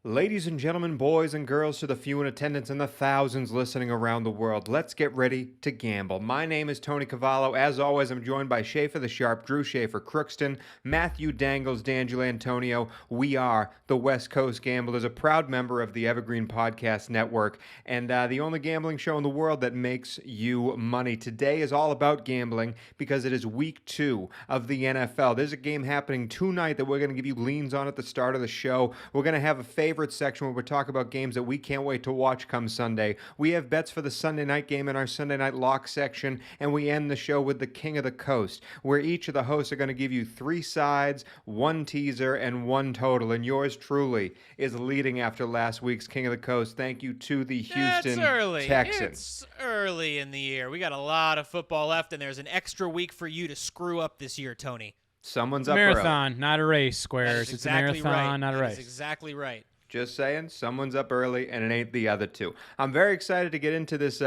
Ladies and gentlemen, boys and girls, to the few in attendance and the thousands listening around the world, let's get ready to gamble. My name is Tony Cavallo. As always, I'm joined by Schaefer the Sharp, Drew Schaefer Crookston, Matthew Dangles, D'Angelo Antonio. We are the West Coast Gamblers, a proud member of the Evergreen Podcast Network, and the only gambling show in the world that makes you money. Today is all about gambling because it is week 2 of the NFL. There's a game happening tonight that we're going to give you leans on at the start of the show. We're going to have a favorite section where we talk about games that we can't wait to watch come Sunday. We have bets for the Sunday night game in our Sunday night lock section, and we end the show with the King of the Coast, where each of the hosts are going to give you 3 sides, 1 teaser, and 1 total. And yours truly is leading after last week's King of the Coast. Thank you to the Houston Texans. It's early in the year. We got a lot of football left, and there's an extra week for you to screw up this year, Tony. Someone's up marathon, not a race, Squares. It's exactly a marathon, right. not a race. That is exactly right. Just saying, someone's up early, and it ain't the other two. I'm very excited to get into this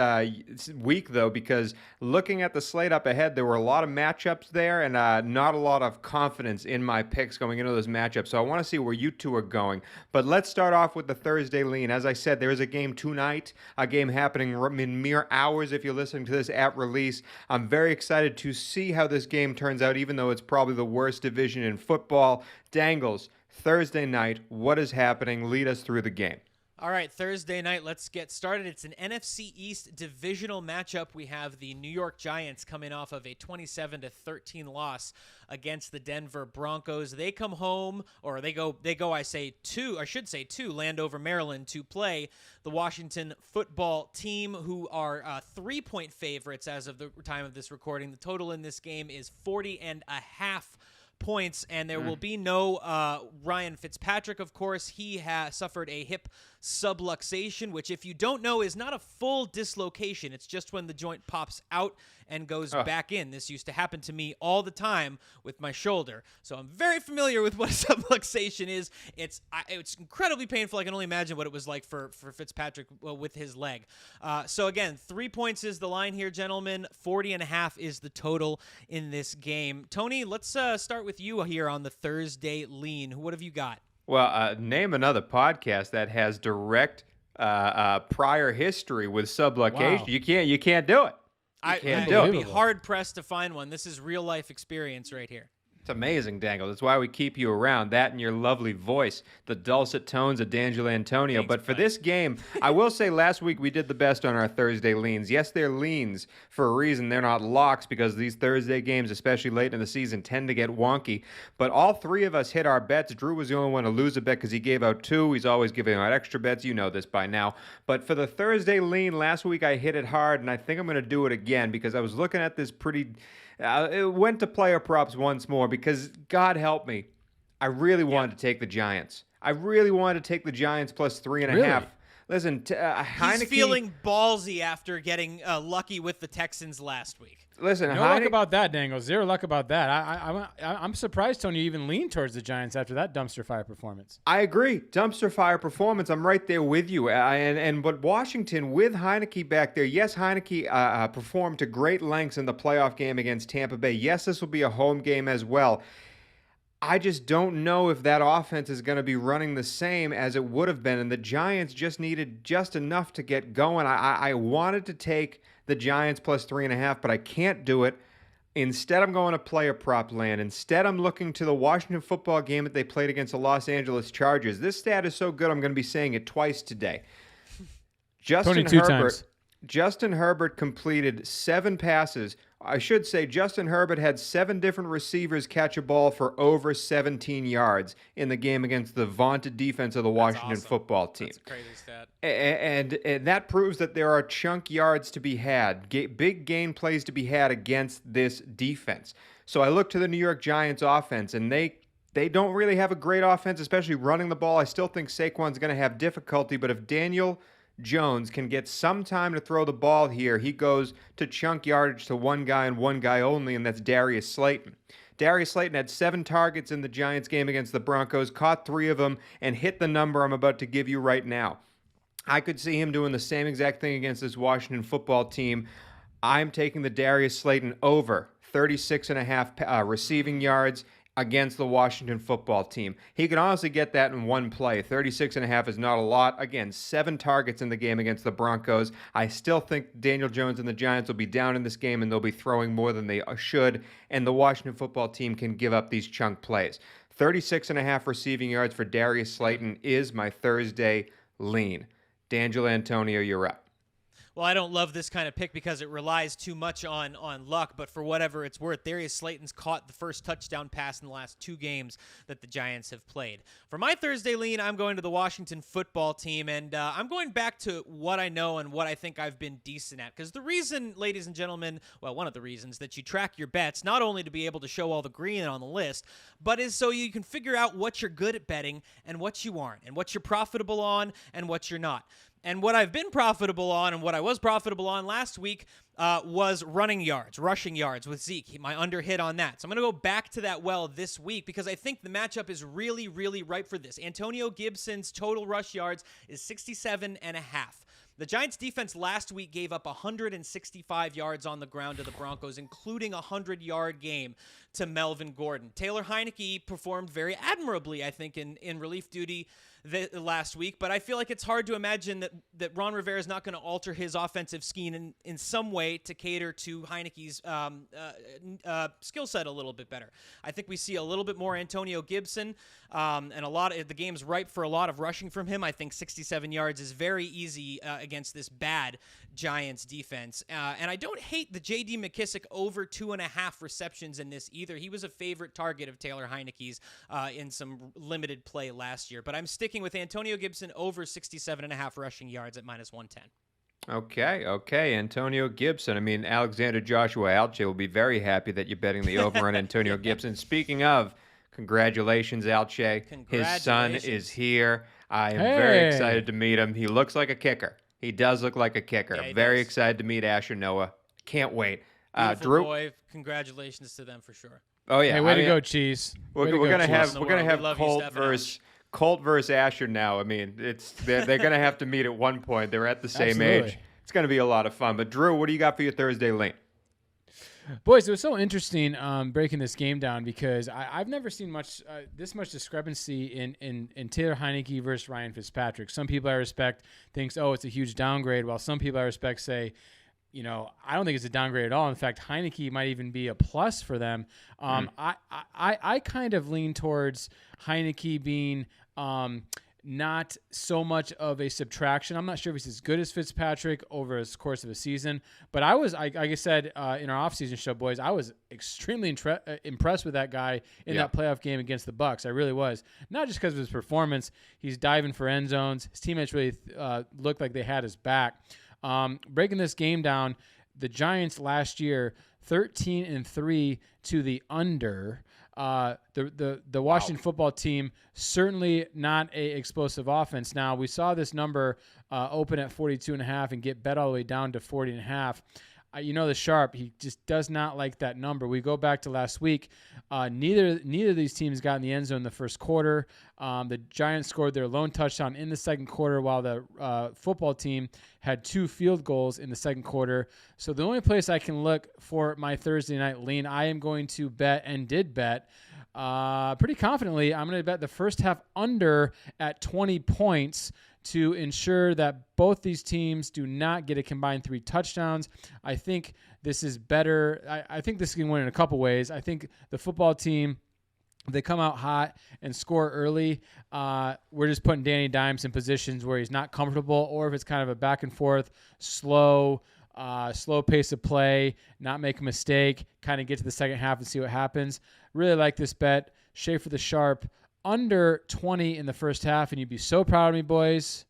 week, though, because looking at the slate up ahead, there were a lot of matchups there, and not a lot of confidence in my picks going into those matchups. So I want to see where you two are going. But let's start off with the Thursday lean. As I said, there is a game tonight, a game happening in mere hours if you're listening to this at release. I'm very excited to see how this game turns out, even though it's probably the worst division in football. Dangles, Thursday night, what is happening? Lead us through the game. All right, Thursday night, let's get started. It's an NFC East divisional matchup. We have the New York Giants coming off of a 27-13 loss against the Denver Broncos. They come home, or they go, to Landover, Maryland to play the Washington football team, who are 3-point favorites as of the time of this recording. The total in this game is 40.5 points, and there will be no Ryan Fitzpatrick, of course. He has suffered a hip subluxation, which, if you don't know, is not a full dislocation. It's just when the joint pops out and goes back in. This used to happen to me all the time with my shoulder, so I'm very familiar with what subluxation is. It's incredibly painful. I can only imagine what it was like for Fitzpatrick with his leg. So again, 3 points is the line here, gentlemen. 40.5 is the total in this game. Tony, let's start with you here on the Thursday lean. What have you got? Well, name another podcast that has direct prior history with subluxation. Wow. You can't do it. I would be hard-pressed to find one. This is real-life experience right here. It's amazing, Dangle. That's why we keep you around. That and your lovely voice, the dulcet tones of D'Angelo Antonio. Thanks, but for buddy. this game, I will say last week we did the best on our Thursday leans. Yes, they're leans for a reason. They're not locks because these Thursday games, especially late in the season, tend to get wonky. But all 3 of us hit our bets. Drew was the only one to lose a bet because he gave out 2. He's always giving out extra bets. You know this by now. But for the Thursday lean, last week I hit it hard, and I think I'm going to do it again because I was looking at this pretty... it went to player props once more because, God help me, I really wanted to take the Giants. I really wanted to take the Giants plus 3.5. Really? Listen, Heineke... He's feeling ballsy after getting lucky with the Texans last week. Listen, No luck about that, Dangle. Zero luck about that. I'm surprised Tony even leaned towards the Giants after that dumpster fire performance. I agree. Dumpster fire performance. I'm right there with you. But Washington with Heineke back there. Yes, Heineke performed to great lengths in the playoff game against Tampa Bay. Yes, this will be a home game as well. I just don't know if that offense is going to be running the same as it would have been, and the Giants just needed just enough to get going. I wanted to take the Giants plus 3.5, but I can't do it. Instead, I'm going to player prop land. Instead, I'm looking to the Washington football game that they played against the Los Angeles Chargers. This stat is so good, I'm going to be saying it twice today. Tony, 2 times. Justin Herbert completed 7 passes. I should say Justin Herbert had 7 different receivers catch a ball for over 17 yards in the game against the vaunted defense of the Washington football team. That's a crazy stat. And that proves that there are chunk yards to be had, big gain plays to be had against this defense. So I look to the New York Giants offense, and they don't really have a great offense, especially running the ball. I still think Saquon's going to have difficulty, but if Daniel Jones can get some time to throw the ball here, he goes to chunk yardage to one guy and one guy only, and that's Darius Slayton. Darius Slayton had 7 targets in the Giants game against the Broncos, caught 3 of them, and hit the number I'm about to give you right now. I could see him doing the same exact thing against this Washington football team. I'm taking the Darius Slayton over 36.5 receiving yards against the Washington football team. He can honestly get that in one play. 36.5 is not a lot. Again, 7 targets in the game against the Broncos. I still think Daniel Jones and the Giants will be down in this game, and they'll be throwing more than they should, and the Washington football team can give up these chunk plays. 36.5 receiving yards for Darius Slayton is my Thursday lean. D'Angelo Antonio, you're up. Well, I don't love this kind of pick because it relies too much on luck, but for whatever it's worth, Darius Slayton's caught the first touchdown pass in the last 2 games that the Giants have played. For my Thursday lean, I'm going to the Washington football team, and I'm going back to what I know and what I think I've been decent at. Because the reason, ladies and gentlemen, well, one of the reasons that you track your bets, not only to be able to show all the green on the list, but is so you can figure out what you're good at betting and what you aren't, and what you're profitable on and what you're not. And what I've been profitable on and what I was profitable on last week was rushing yards with Zeke. My under hit on that. So I'm going to go back to that well this week because I think the matchup is really, really ripe for this. Antonio Gibson's total rush yards is 67.5. The Giants defense last week gave up 165 yards on the ground to the Broncos, including a 100-yard game to Melvin Gordon. Taylor Heineke performed very admirably, I think, in relief duty last week, but I feel like it's hard to imagine that Ron Rivera is not going to alter his offensive scheme in some way to cater to Heineke's skill set a little bit better. I think we see a little bit more Antonio Gibson, and a lot of the game's ripe for a lot of rushing from him. I think 67 yards is very easy against this bad Giants defense, and I don't hate the J.D. McKissic over 2.5 receptions in this either. He was a favorite target of Taylor Heineke's in some limited play last year, but I'm sticking with Antonio Gibson over 67.5 rushing yards at -110. Okay. Antonio Gibson. I mean, Alexander Joshua Alche will be very happy that you're betting the over on Antonio Gibson. Speaking of, congratulations, Alche. His son is here. I am very excited to meet him. He looks like a kicker. He does look like a kicker. Yeah, very excited to meet Asher Noah. Can't wait. Beautiful Drew, boy. Congratulations to them for sure. Oh yeah, Hey, way to go, Cheese. We're gonna have Colt versus Asher now. I mean, they're gonna have to meet at one point. They're at the same age. It's gonna be a lot of fun. But Drew, what do you got for your Thursday lean? Boys, it was so interesting breaking this game down because I've never seen this much discrepancy in Taylor Heineke versus Ryan Fitzpatrick. Some people I respect thinks, it's a huge downgrade, while some people I respect say, I don't think it's a downgrade at all. In fact, Heineke might even be a plus for them. I kind of lean towards Heineke being not so much of a subtraction. I'm not sure if he's as good as Fitzpatrick over the course of a season, but like I said in our offseason show, boys, I was extremely impressed with that guy in that playoff game against the Bucs. I really was. Not just because of his performance. He's diving for end zones. His teammates really looked like they had his back. Breaking this game down, the Giants last year 13-3 to the under. The Washington football team certainly not a explosive offense. Now we saw this number open at 42.5 and get bet all the way down to 40.5. The Sharp, he just does not like that number. We go back to last week. Neither of these teams got in the end zone in the first quarter. The Giants scored their lone touchdown in the second quarter, while the football team had 2 field goals in the second quarter. So the only place I can look for my Thursday night lean, I am going to bet and did bet pretty confidently. I'm going to bet the first half under at 20 points to ensure that both these teams do not get a combined 3 touchdowns. I think this is better. I think this can win in a couple ways. I think the football team, if they come out hot and score early, we're just putting Danny Dimes in positions where he's not comfortable, or if it's kind of a back and forth, slow pace of play, not make a mistake, kind of get to the second half and see what happens. Really like this bet. Schaefer the Sharp, under 20 in the first half, and you'd be so proud of me, boys.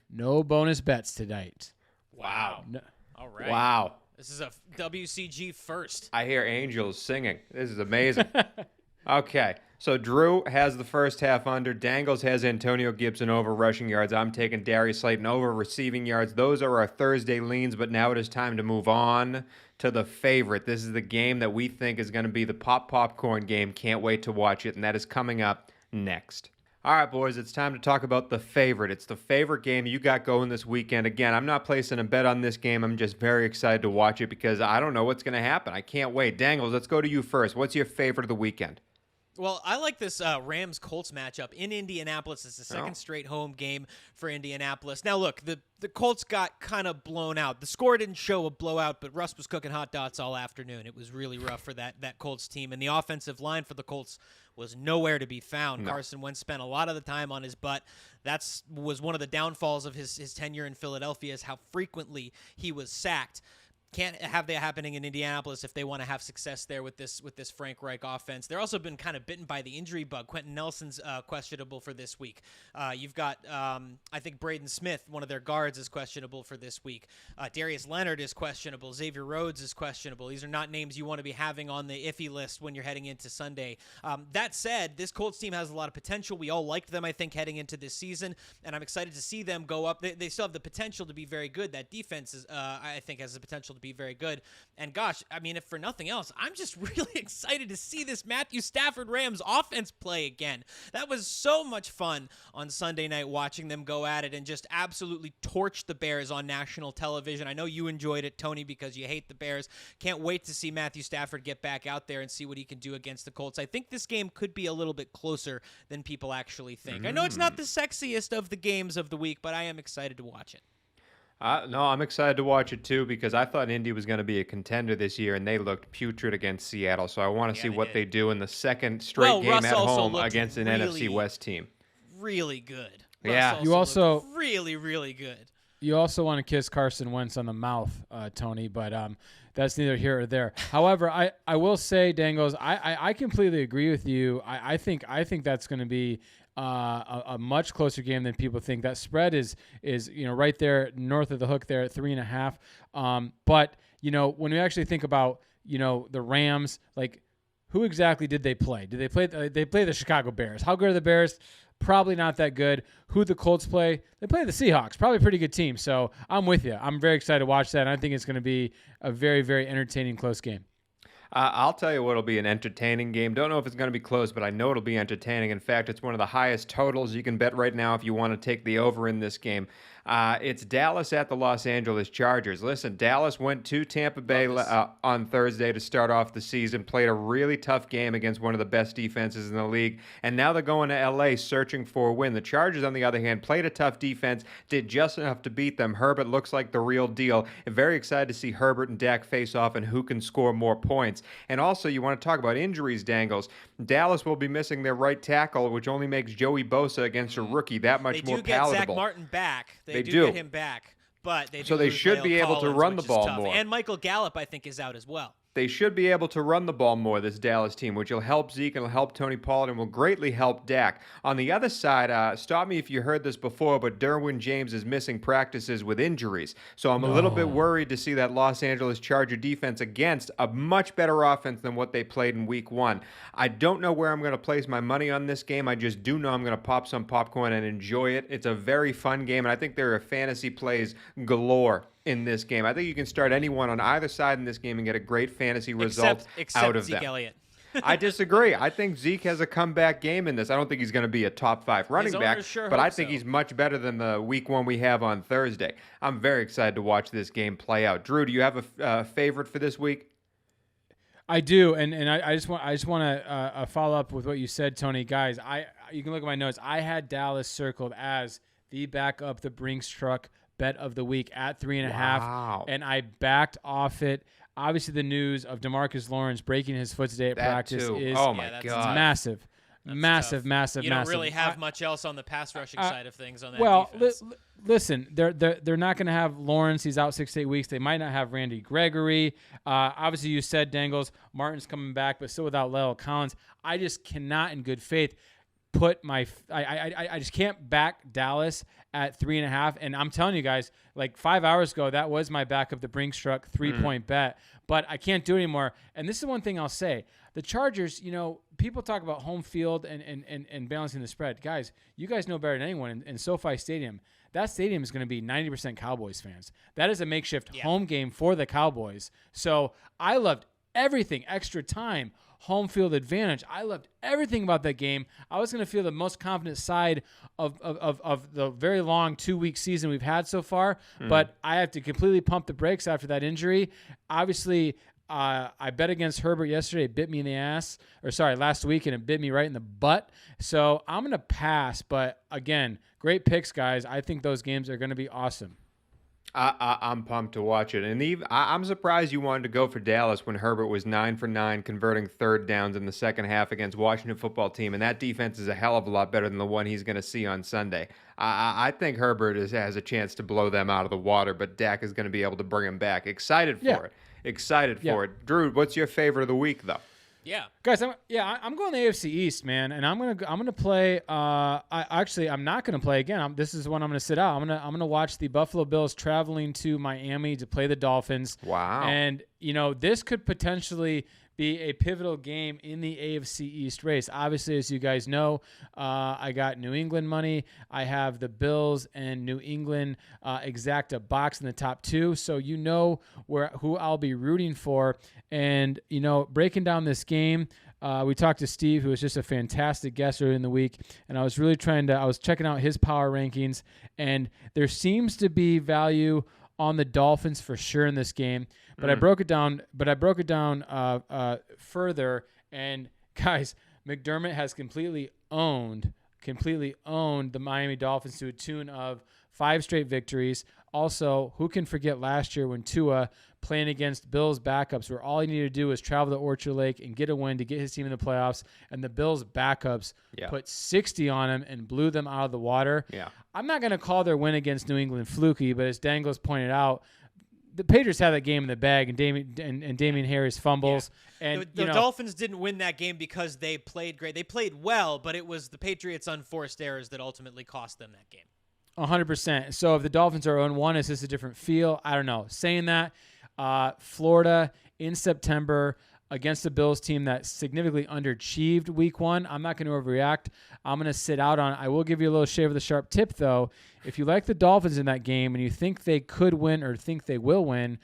No bonus bets tonight. Wow. No. All right. Wow. This is a WCG first. I hear angels singing. This is amazing. Okay, so Drew has the first half under. Dangles has Antonio Gibson over rushing yards. I'm taking Darius Slayton over receiving yards. Those are our Thursday leans, but now it is time to move on to the favorite. This is the game that we think is going to be the popcorn game. Can't wait to watch it, and that is coming up next. All right, boys, it's time to talk about the favorite. It's the favorite game you got going this weekend. Again, I'm not placing a bet on this game. I'm just very excited to watch it because I don't know what's going to happen. I can't wait. Dangles, let's go to you first. What's your favorite of the weekend? Well, I like this Rams-Colts matchup in Indianapolis. It's the second straight home game for Indianapolis. Now, look, the Colts got kind of blown out. The score didn't show a blowout, but Russ was cooking hot dogs all afternoon. It was really rough for that Colts team. And the offensive line for the Colts was nowhere to be found. No. Carson Wentz spent a lot of the time on his butt. That was one of the downfalls of his tenure in Philadelphia, is how frequently he was sacked. Can't have that happening in Indianapolis if they want to have success there with this Frank Reich offense. They're also been kind of bitten by the injury bug. Quentin Nelson's questionable for this week. You've got, I think, Braden Smith, one of their guards, is questionable for this week. Darius Leonard is questionable. Xavier Rhodes is questionable. These are not names you want to be having on the iffy list when you're heading into Sunday. That said, this Colts team has a lot of potential. We all liked them, I think, heading into this season, and I'm excited to see them go up. They still have the potential to be very good. That defense is, I think, has the potential to be very good. And gosh, I mean, if for nothing else, I'm just really excited to see this Matthew Stafford Rams offense play again. That was so much fun on Sunday night, watching them go at it and just absolutely torch the Bears on national television. I know you enjoyed it, Tony, because you hate the Bears. Can't wait to see Matthew Stafford get back out there and see what he can do against the Colts. I think this game could be a little bit closer than people actually think. I know it's not the sexiest of the games of the week, but I am excited to watch it. No, I'm excited to watch it too, because I thought Indy was going to be a contender this year, and they looked putrid against Seattle. So I want to see what they do in the second straight game Russ at home against an really, NFC West team. Really good. Yeah, you also really, really good. You also want to kiss Carson Wentz on the mouth, Tony, but that's neither here or there. However, I will say, Dangles, I completely agree with you. I think that's going to be a much closer game than people think. That spread is right there north of the hook there at 3.5. But when we actually think about the Rams, like, who exactly did they play? Did they play the Chicago Bears? How good are the Bears? Probably not that good. Who the Colts play? They play the Seahawks. Probably a pretty good team. So I'm with you. I'm very excited to watch that. And I think it's going to be a very, very entertaining, close game. I'll tell you what, it'll be an entertaining game. Don't know if it's going to be close, but I know it'll be entertaining. In fact, it's one of the highest totals you can bet right now if you want to take the over in this game. It's Dallas at the Los Angeles Chargers. Listen, Dallas went to Tampa Bay on Thursday to start off the season, played a really tough game against one of the best defenses in the league, and now they're going to L.A. searching for a win. The Chargers, on the other hand, played a tough defense, did just enough to beat them. Herbert looks like the real deal. I'm very excited to see Herbert and Dak face off and who can score more points. And also, you want to talk about injuries, Dangles. Dallas will be missing their right tackle, which only makes Joey Bosa against a rookie that much more palatable. They do get Zach Martin back. They do get him back, but they should be able to run the ball more. And Michael Gallup, I think, is out as well. They should be able to run the ball more, this Dallas team, which will help Zeke and will help Tony Pollard and will greatly help Dak. On the other side, stop me if you heard this before, but Derwin James is missing practices with injuries. So I'm a little bit worried to see that Los Angeles Charger defense against a much better offense than what they played in week one. I don't know where I'm going to place my money on this game. I just do know I'm going to pop some popcorn and enjoy it. It's a very fun game, and I think there are fantasy plays galore in this game. I think you can start anyone on either side in this game and get a great fantasy result out of Zeke them. Elliott. I disagree. I think Zeke has a comeback game in this. I don't think he's going to be a top 5 running back, but I think he's much better than the week one we have on Thursday. I'm very excited to watch this game play out. Drew, do you have a favorite for this week? I do, and I just want to follow up with what you said, Tony. Guys, you can look at my notes. I had Dallas circled as the back up the Brinks truck bet of the week at 3.5, and I backed off it. Obviously, the news of DeMarcus Lawrence breaking his foot today at practice is massive. Massive. You don't really have much else on the pass rushing side of things on that defense. Listen, they're not going to have Lawrence. He's out 6 to 8 weeks. They might not have Randy Gregory. Obviously, you said Dangles, Martin's coming back, but still without Lyle Collins. I just cannot, in good faith, put my I just can't back Dallas at 3.5. And I'm telling you guys, like 5 hours ago, that was my back of the Brinks truck 3-point bet. But I can't do it anymore. And this is one thing I'll say. The Chargers, people talk about home field and balancing the spread. Guys, you guys know better than anyone in SoFi Stadium. That stadium is going to be 90% Cowboys fans. That is a makeshift home game for the Cowboys. So I loved everything, extra time, home field advantage. I loved everything about that game. I was going to feel the most confident side of the very long 2-week season we've had so far, but I have to completely pump the brakes after that injury. Obviously, I bet against Herbert yesterday. It bit me in the ass. Or sorry, last week, and it bit me right in the butt. So I'm going to pass. But again, great picks, guys. I think those games are going to be awesome. I'm pumped to watch it, and I'm surprised you wanted to go for Dallas when Herbert was 9 for 9, converting third downs in the second half against Washington football team, and that defense is a hell of a lot better than the one he's going to see on Sunday. I think Herbert has a chance to blow them out of the water, but Dak is going to be able to bring him back. Excited for it. Excited for it. Drew, what's your favorite of the week, though? Yeah, guys, I'm going the AFC East, man, and I'm gonna play. I'm not gonna play again. This is when I'm gonna sit out. I'm gonna watch the Buffalo Bills traveling to Miami to play the Dolphins. Wow. And this could potentially be a pivotal game in the AFC East race. Obviously, as you guys know, I got New England money. I have the Bills and New England exacta box in the top two, so who I'll be rooting for. And breaking down this game, we talked to Steve, who was just a fantastic guest earlier in the week, and I was really I was checking out his power rankings, and there seems to be value on the Dolphins for sure in this game. But I broke it down. Further, and guys, McDermott has completely owned the Miami Dolphins to a tune of 5 straight victories. Also, who can forget last year when Tua, playing against Bills backups, where all he needed to do was travel to Orchard Lake and get a win to get his team in the playoffs, and the Bills backups put 60 on him and blew them out of the water. Yeah. I'm not going to call their win against New England fluky, but as Dangles pointed out, the Patriots have that game in the bag, and Damian Harris fumbles. Yeah. And the Dolphins didn't win that game because they played great. They played well, but it was the Patriots' unforced errors that ultimately cost them that game. 100%. So if the Dolphins are 0-1, is this a different feel? I don't know. Saying that, Florida in September against a Bills team that significantly underachieved week 1. I'm not going to overreact. I'm going to sit out on it. I will give you a little shave of the sharp tip, though. If you like the Dolphins in that game and you think they could win or think they will win,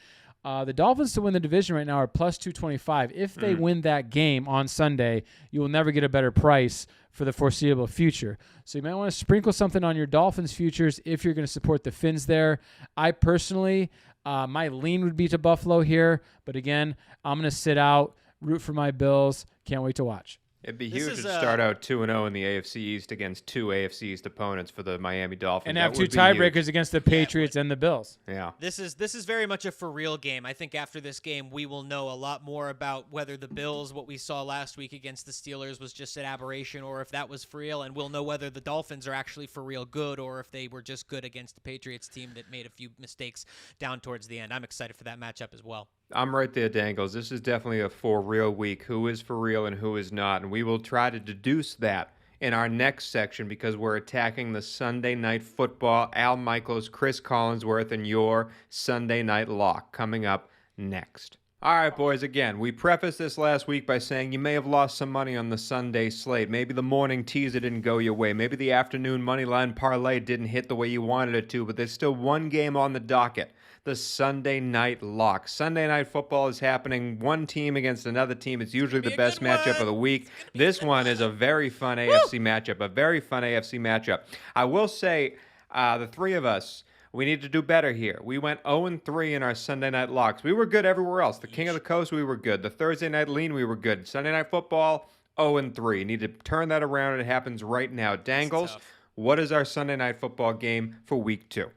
the Dolphins to win the division right now are plus 225. If they win that game on Sunday, you will never get a better price for the foreseeable future. So you might want to sprinkle something on your Dolphins futures if you're going to support the Fins there. I personally, my lean would be to Buffalo here. But again, I'm going to sit out, root for my Bills. Can't wait to watch. It'd be huge to start out 2-0 in the AFC East against 2 AFC East opponents for the Miami Dolphins. And have 2 tiebreakers against the Patriots and the Bills. Yeah. This is very much a for real game. I think after this game, we will know a lot more about whether the Bills, what we saw last week against the Steelers, was just an aberration or if that was for real. And we'll know whether the Dolphins are actually for real good or if they were just good against the Patriots team that made a few mistakes down towards the end. I'm excited for that matchup as well. I'm right there, Dangles. This is definitely a for real week. Who is for real and who is not? And we will try to deduce that in our next section because we're attacking the Sunday Night Football, Al Michaels, Chris Collinsworth, and your Sunday Night Lock coming up next. All right, boys, again, we prefaced this last week by saying you may have lost some money on the Sunday slate. Maybe the morning teaser didn't go your way. Maybe the afternoon money line parlay didn't hit the way you wanted it to, but there's still one game on the docket. The Sunday Night Lock. Sunday Night Football is happening one team against another team. It's usually the best matchup of the week. This one is a very fun AFC matchup, a very fun AFC matchup. I will say the three of us, we need to do better here. We went 0-3 in our Sunday Night Locks. We were good everywhere else. The King of the Coast, we were good. The Thursday Night Lean, we were good. Sunday Night Football, 0-3. Need to turn that around, and it happens right now. Dangles, what is our Sunday Night Football game for week 2?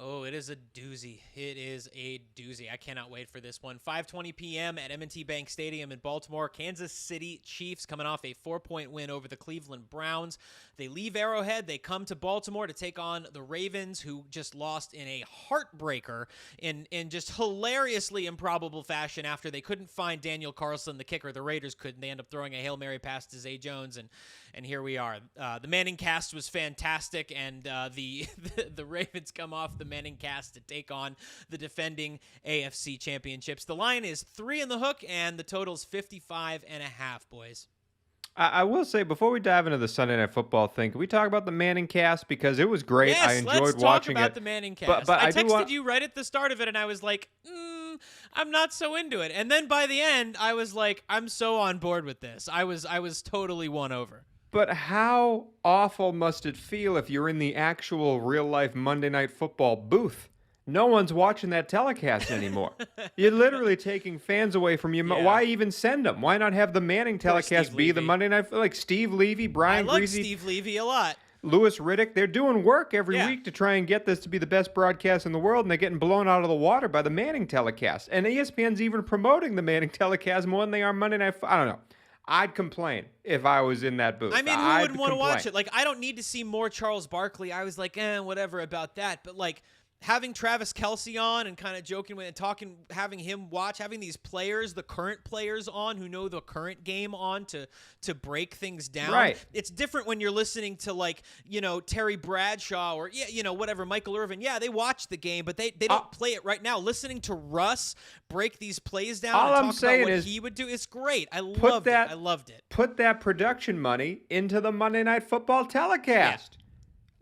Oh, it is a doozy. It is a doozy. I cannot wait for this one. 5:20 p.m. at M&T Bank Stadium in Baltimore. Kansas City Chiefs coming off a 4-point win over the Cleveland Browns. They leave Arrowhead. They come to Baltimore to take on the Ravens, who just lost in a heartbreaker in just hilariously improbable fashion after they couldn't find Daniel Carlson, the kicker. The Raiders couldn't. They end up throwing a Hail Mary pass to Zay Jones, and here we are. The Manning cast was fantastic, and the Ravens come off the Manning cast to take on the defending AFC championships. The line is 3 in the hook, and the total's 55.5, boys. I will say, before we dive into the Sunday Night Football thing, can we talk about the Manning cast? Because it was great. Yes, I enjoyed let's watching talk about it. the Manning cast. But I texted you right at the start of it, and I was like, I'm not so into it. And then by the end, I was like, I'm so on board with this. I was totally won over. But how awful must it feel if you're in the actual real-life Monday Night Football booth no one's watching that telecast anymore. You're literally taking fans away from you. Yeah. Why even send them? Why not have the Manning telecast Steve be the Levy. Monday night? Like Steve Levy, I Brian like Greasy, Steve Levy a lot. Louis Riddick. They're doing work every Yeah. week to try and get this to be the best broadcast in the world, and they're getting blown out of the water by the Manning telecast. And ESPN's even promoting the Manning telecast more than they are Monday night. I don't know. I'd complain if I was in that booth. I mean, who I'd wouldn't want to watch complain. it? Like, I don't need to see more Charles Barkley. I was like, whatever about that. But, like, having Travis Kelce on and kind of joking with and talking, having him watch, having these players, the current players on who know the current game on to break things down. Right. It's different when you're listening to, like, Terry Bradshaw or, whatever, Michael Irvin. Yeah, they watch the game, but they don't play it right now. Listening to Russ break these plays down All and I'm talk saying about what is he would do, it's great. I put loved it. Put that production money into the Monday Night Football telecast.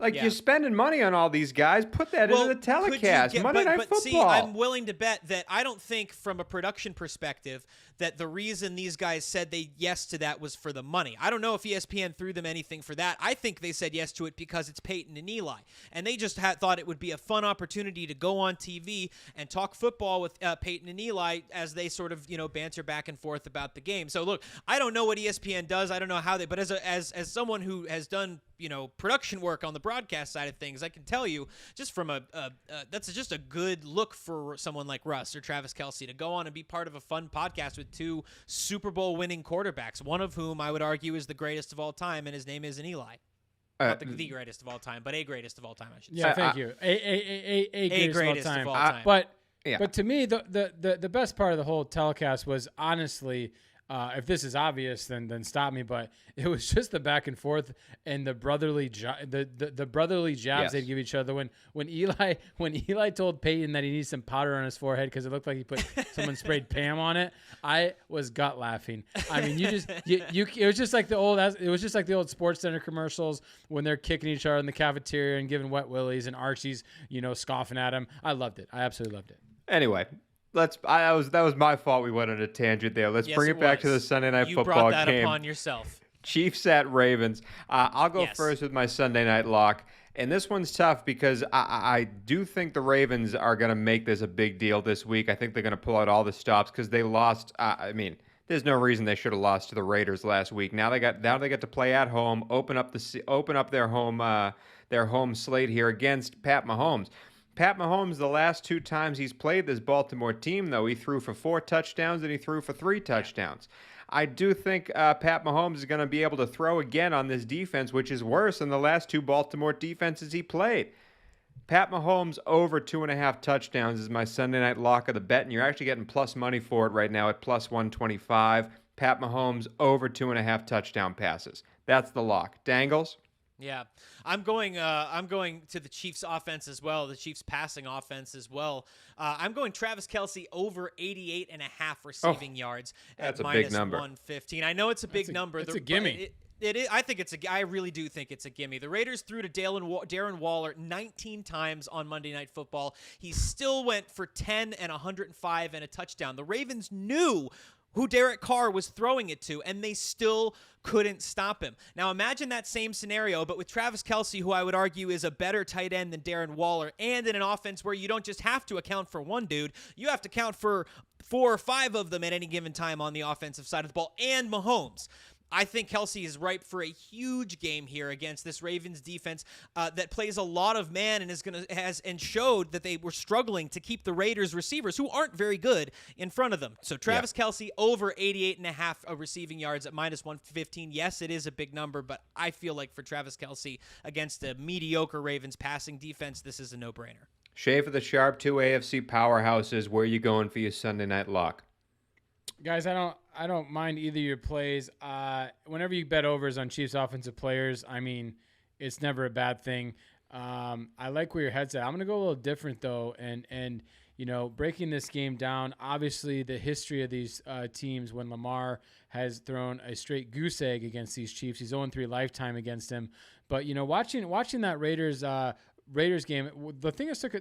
Like, Yeah. you're spending money on all these guys. Put that into the could you telecast. Monday Night Football. See, I'm willing to bet that I don't think from a production perspective that the reason these guys said yes to that was for the money. I don't know if ESPN threw them anything for that. I think they said yes to it because it's Peyton and Eli. And they just thought it would be a fun opportunity to go on TV and talk football with Peyton and Eli as they sort of, banter back and forth about the game. So, look, I don't know what ESPN does. I don't know how they – but as someone who has done – production work on the broadcast side of things, I can tell you just from that's just a good look for someone like Russ or Travis Kelce to go on and be part of a fun podcast with two Super Bowl winning quarterbacks, one of whom I would argue is the greatest of all time, and his name isn't Eli. Not the greatest of all time, but a greatest of all time, I should say. Yeah, thank you. A greatest of all time. But to me, the best part of the whole telecast was honestly, if this is obvious, then stop me. But it was just the back and forth and the brotherly the brotherly jabs they'd give each other. When Eli told Peyton that he needs some powder on his forehead because it looked like he put someone sprayed Pam on it, I was gut laughing. I mean, it was just like the old Sports Center commercials when they're kicking each other in the cafeteria and giving wet willies and Archie's scoffing at him. I loved it. I absolutely loved it. Anyway. That was my fault. We went on a tangent there. Let's bring it back to the Sunday Night Football game. You brought that upon yourself. Chiefs at Ravens. I'll go first with my Sunday night lock. And this one's tough because I do think the Ravens are going to make this a big deal this week. I think they're going to pull out all the stops because they lost. There's no reason they should have lost to the Raiders last week. Now they get to play at home, open up their home slate here against Pat Mahomes. Pat Mahomes, the last two times he's played this Baltimore team, though, he threw for 4 touchdowns and he threw for 3 touchdowns. I do think Pat Mahomes is going to be able to throw again on this defense, which is worse than the last 2 Baltimore defenses he played. Pat Mahomes over 2.5 touchdowns is my Sunday night lock of the bet, and you're actually getting plus money for it right now at plus 125. Pat Mahomes over 2.5 touchdown passes. That's the lock. Dangles? Yeah, I'm going to the Chiefs offense as well, the Chiefs passing offense as well. I'm going Travis Kelce over 88.5 receiving yards at minus 115. I know it's a big number. It's a gimme. It is. I really do think it's a gimme. The Raiders threw to Darren Waller 19 times on Monday Night Football. He still went for 10 and 105 and a touchdown. The Ravens knew who Derek Carr was throwing it to, and they still couldn't stop him. Now imagine that same scenario, but with Travis Kelce, who I would argue is a better tight end than Darren Waller, and in an offense where you don't just have to account for one dude, you have to count for 4 or 5 of them at any given time on the offensive side of the ball, and Mahomes. I think Kelce is ripe for a huge game here against this Ravens defense that plays a lot of man and showed that they were struggling to keep the Raiders receivers, who aren't very good, in front of them. So Travis Kelce over 88.5 receiving yards at minus 115. Yes, it is a big number, but I feel like for Travis Kelce against a mediocre Ravens passing defense, this is a no-brainer. Shay for the Sharp, 2 AFC powerhouses. Where are you going for your Sunday night lock? Guys, I don't mind either of your plays. Whenever you bet overs on Chiefs offensive players, I mean, it's never a bad thing. I like where your head's at. I'm gonna go a little different though, and breaking this game down. Obviously, the history of these teams when Lamar has thrown a straight goose egg against these Chiefs. He's 0-3 lifetime against them. But watching that Raiders game, the thing that took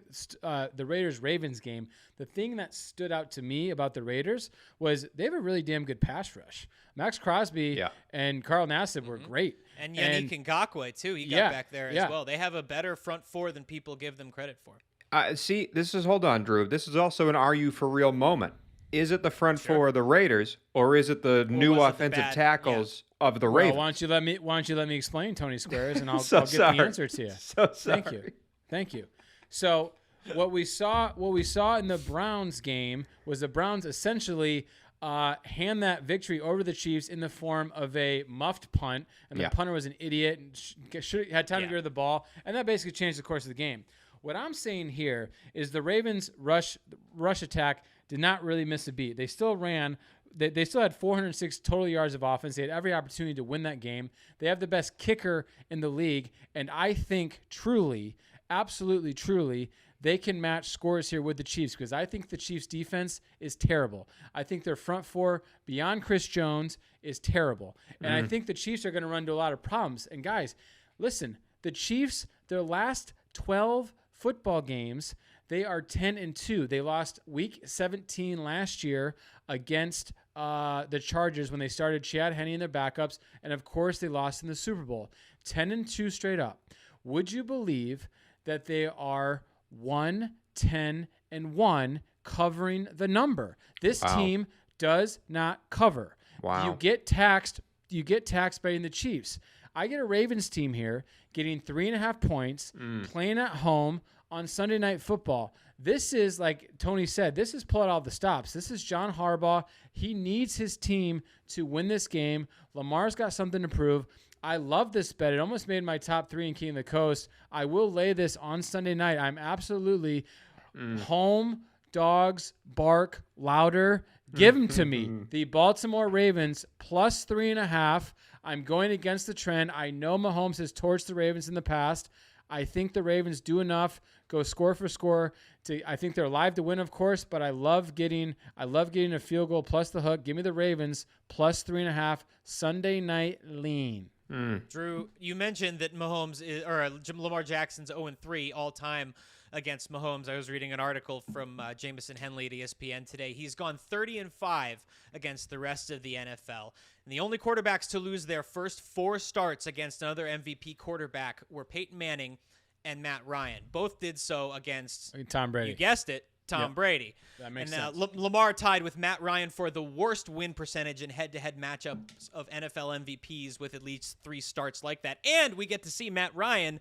the Raiders-Ravens game, the thing that stood out to me about the Raiders was they have a really damn good pass rush. Max Crosby and Carl Nassib were great. And Yannick Ngakoue, too. He got back there as well. They have a better front four than people give them credit for. See, hold on, Drew. This is also an "Are you for real" moment. Is it the front Sure. four of the Raiders, or is it the new was it the offensive bad- tackles of the Well, Ravens? why don't you let me explain, Tony Squares, and I'll So get sorry. the answer to you. So sorry. Thank you. So what we saw in the Browns game was the Browns essentially hand that victory over to the Chiefs in the form of a muffed punt, and the punter was an idiot and had time to get rid of the ball, and that basically changed the course of the game. What I'm saying here is the Ravens' rush attack did not really miss a beat. They still ran. They still had 406 total yards of offense. They had every opportunity to win that game. They have the best kicker in the league, and I think truly, absolutely truly, they can match scores here with the Chiefs because I think the Chiefs' defense is terrible. I think their front four beyond Chris Jones is terrible. And I think the Chiefs are going to run into a lot of problems. And guys, listen, the Chiefs, their last 12 football games, they are 10-2. They lost week 17 last year against the Chargers when they started Chad Henne and their backups. And of course, they lost in the Super Bowl. 10-2 straight up. Would you believe that they are 1-10-1 covering the number? This team does not cover. Wow. You get taxed betting the Chiefs. I get a Ravens team here getting 3.5 points, playing at home on Sunday Night Football. This is, like Tony said, this is pull out all the stops. This is John Harbaugh. He needs his team to win this game. Lamar's got something to prove. I love this bet. It almost made my top 3 in King of the Coast. I will lay this on Sunday night. I'm absolutely home dogs bark louder. Give them to me. The Baltimore Ravens plus 3.5. I'm going against the trend. I know Mahomes has torched the Ravens in the past. I think the Ravens do enough, go score for score. I think they're live to win, of course, but I love getting a field goal plus the hook. Give me the Ravens plus 3.5 Sunday night lean. Drew, you mentioned that Lamar Jackson's 0-3 all time against Mahomes. I was reading an article from Jameson Henley at ESPN today. He's gone 30-5 against the rest of the NFL. And the only quarterbacks to lose their first 4 starts against another MVP quarterback were Peyton Manning and Matt Ryan. Both did so against Tom Brady. You guessed it, Tom Brady. That makes sense. sense. Lamar tied with Matt Ryan for the worst win percentage in head-to-head matchups of NFL MVPs with at least 3 starts like that. And we get to see Matt Ryan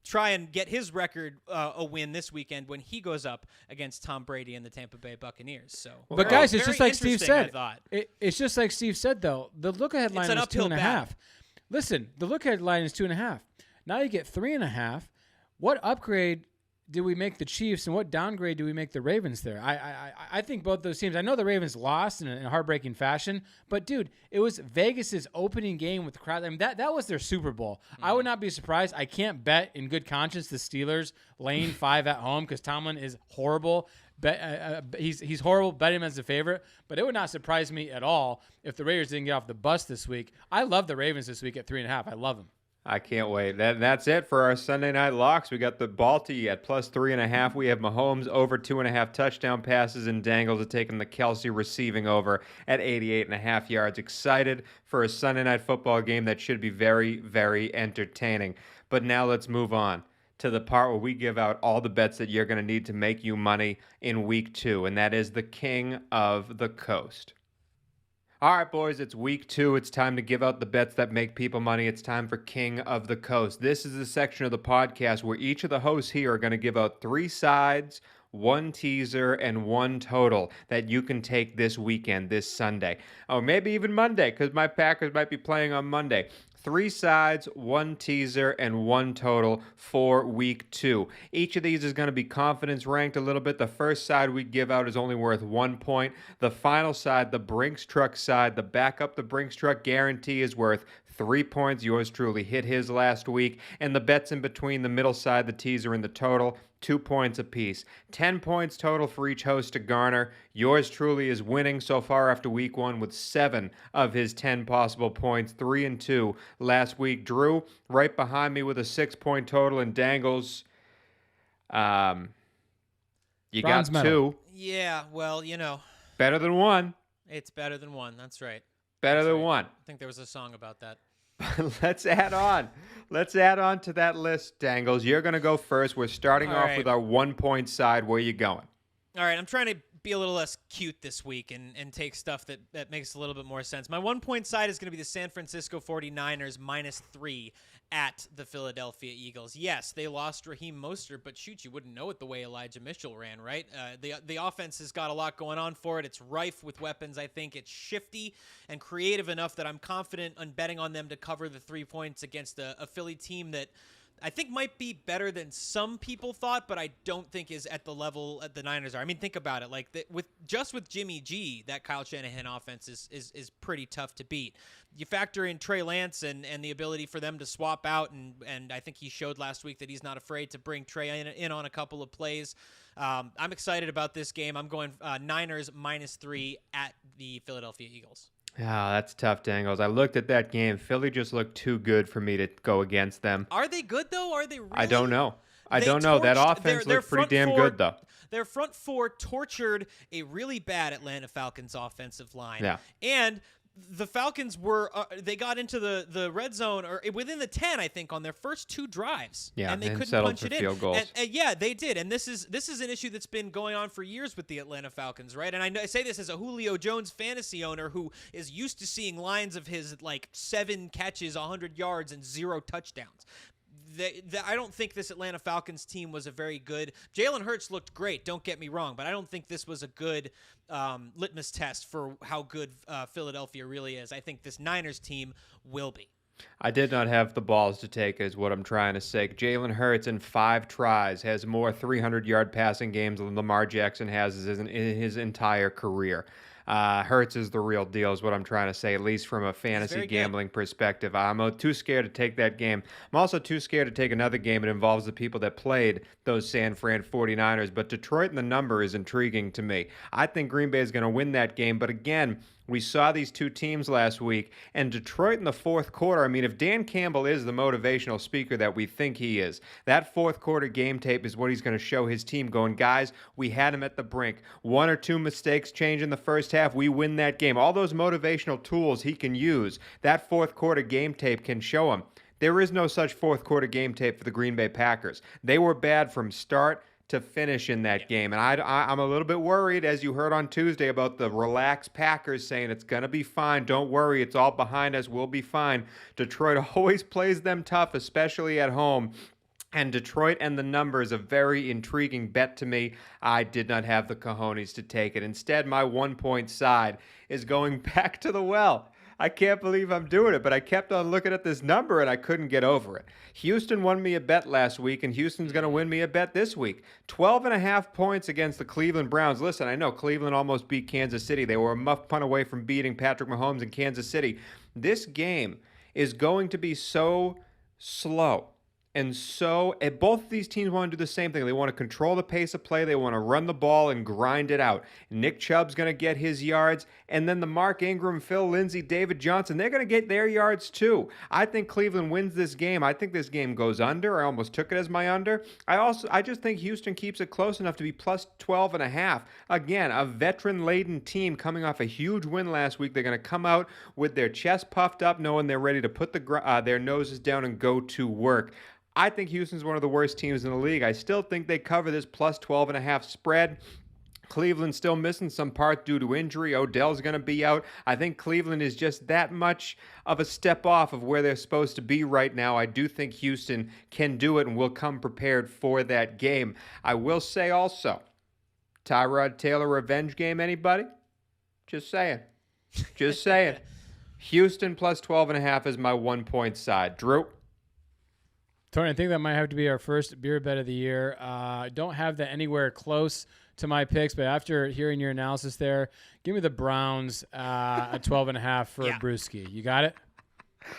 try and get his record a win this weekend when he goes up against Tom Brady and the Tampa Bay Buccaneers. So, but guys, it's just like Steve said. I thought. It's just like Steve said, though. The look-ahead line is 2.5. Listen, the look-ahead line is 2.5. Now you get 3.5. What upgrade do we make the Chiefs, and what downgrade do we make the Ravens there? I think both those teams. I know the Ravens lost in a heartbreaking fashion, but dude, it was Vegas's opening game with the crowd. I mean, that was their Super Bowl. I would not be surprised. I can't bet in good conscience the Steelers laying 5 at home because Tomlin is horrible. He's horrible. Bet him as a favorite, but it would not surprise me at all if the Raiders didn't get off the bus this week. I love the Ravens this week at 3.5. I love them. I can't wait. That's it for our Sunday night locks. We got the Balti at plus 3.5. We have Mahomes over 2.5 touchdown passes, and Dangles are taking the Kelsey receiving over at 88.5 yards. Excited for a Sunday night football game that should be very, very entertaining. But now let's move on to the part where we give out all the bets that you're going to need to make you money in week 2, and that is the King of the Coast. All right, boys, it's week 2. It's time to give out the bets that make people money. It's time for King of the Coast. This is the section of the podcast where each of the hosts here are going to give out 3 sides, 1 teaser, and 1 total that you can take this weekend, this Sunday. Or maybe even Monday, because my Packers might be playing on Monday. 3 sides, 1 teaser, and 1 total for week 2. Each of these is going to be confidence ranked a little bit. The first side we give out is only worth 1 point. The final side, the Brinks truck side, the backup the Brinks truck guarantee is worth 3 points. Yours truly hit his last week. And the bets in between, the middle side, the teaser, and the total, 2 points apiece. 10 points total for each host to garner. Yours truly is winning so far after week 1 with 7 of his 10 possible points, 3-2 last week. Drew, right behind me with a 6-point total, and Dangles, you Bronze got medal. 2. Yeah, well, Better than 1. it's better than 1. That's right. Better That's than right. 1. I think there was a song about that. Let's add on. Let's add on to that list, Dangles. You're going to go first. We're starting All off right. with our 1-point side. Where you going? All right, I'm trying to be a little less cute this week and take stuff that makes a little bit more sense. My 1-point side is going to be the San Francisco 49ers -3 at the Philadelphia Eagles. Yes, they lost Raheem Mostert, but shoot, you wouldn't know it the way Elijah Mitchell ran, right? The offense has got a lot going on for it. It's rife with weapons. I think it's shifty and creative enough that I'm confident on betting on them to cover the 3 points against a Philly team that I think might be better than some people thought, but I don't think is at the level the Niners are. I mean, think about it. Like with Jimmy G, that Kyle Shanahan offense is pretty tough to beat. You factor in Trey Lance and the ability for them to swap out, and I think he showed last week that he's not afraid to bring Trey in on a couple of plays. I'm excited about this game. I'm going Niners -3 at the Philadelphia Eagles. Yeah, that's tough, Dangles. I looked at that game. Philly just looked too good for me to go against them. Are they good, though? Are they really? I don't know. I They don't know. That torched offense their looked pretty front damn four- good, though. Their front four tortured a really bad Atlanta Falcons offensive line. Yeah. And the Falcons were they got into the red zone or within the 10, I think, on their first 2 drives. Yeah, and they and couldn't settled punch for it in. field goals. And yeah, they did. And this is an issue that's been going on for years with the Atlanta Falcons, right? And I say this as a Julio Jones fantasy owner who is used to seeing lines of his like 7 catches, 100 yards, and 0 touchdowns. I don't think this Atlanta Falcons team was a very good. Jalen Hurts looked great, don't get me wrong, but I don't think this was a good litmus test for how good Philadelphia really is. I think this Niners team will be. I did not have the balls to take it, is what I'm trying to say. Jalen Hurts in 5 tries has more 300-yard passing games than Lamar Jackson has in his entire career. Hurts is the real deal is what I'm trying to say, at least from a fantasy gambling perspective. I'm too scared to take that game. I'm also too scared to take another game. It involves the people that played those San Fran 49ers, but Detroit and the number is intriguing to me. I think Green Bay is going to win that game, but again, we saw these 2 teams last week, and Detroit in the fourth quarter, I mean, if Dan Campbell is the motivational speaker that we think he is, that fourth quarter game tape is what he's going to show his team going, guys, we had him at the brink. 1 or 2 mistakes change in the first half, we win that game. All those motivational tools he can use, that fourth quarter game tape can show him. There is no such fourth quarter game tape for the Green Bay Packers. They were bad from start to finish in that game. And I'm a little bit worried, as you heard on Tuesday, about the relaxed Packers saying it's going to be fine. Don't worry. It's all behind us. We'll be fine. Detroit always plays them tough, especially at home. And Detroit and the number is a very intriguing bet to me. I did not have the cojones to take it. Instead, my 1-point side is going back to the well. I can't believe I'm doing it, but I kept on looking at this number and I couldn't get over it. Houston won me a bet last week, and Houston's going to win me a bet this week. 12.5 points against the Cleveland Browns. Listen, I know Cleveland almost beat Kansas City. They were a muff punt away from beating Patrick Mahomes in Kansas City. This game is going to be so slow. And both of these teams want to do the same thing. They want to control the pace of play. They want to run the ball and grind it out. Nick Chubb's going to get his yards. And then the Mark Ingram, Phil Lindsay, David Johnson, they're going to get their yards too. I think Cleveland wins this game. I think this game goes under. I almost took it as my under. I just think Houston keeps it close enough to be plus 12.5. Again, a veteran-laden team coming off a huge win last week. They're going to come out with their chest puffed up, knowing they're ready to put their noses down and go to work. I think Houston's one of the worst teams in the league. I still think they cover this plus 12.5 spread. Cleveland's still missing some part due to injury. Odell's going to be out. I think Cleveland is just that much of a step off of where they're supposed to be right now. I do think Houston can do it and will come prepared for that game. I will say also, Tyrod Taylor revenge game, anybody? Just saying. Just saying. Houston plus 12.5 is my 1-point side. Drew? Tony, I think that might have to be our first beer bet of the year. Don't have that anywhere close to my picks, but after hearing your analysis there, give me the Browns at 12.5 for a brewski. You got it?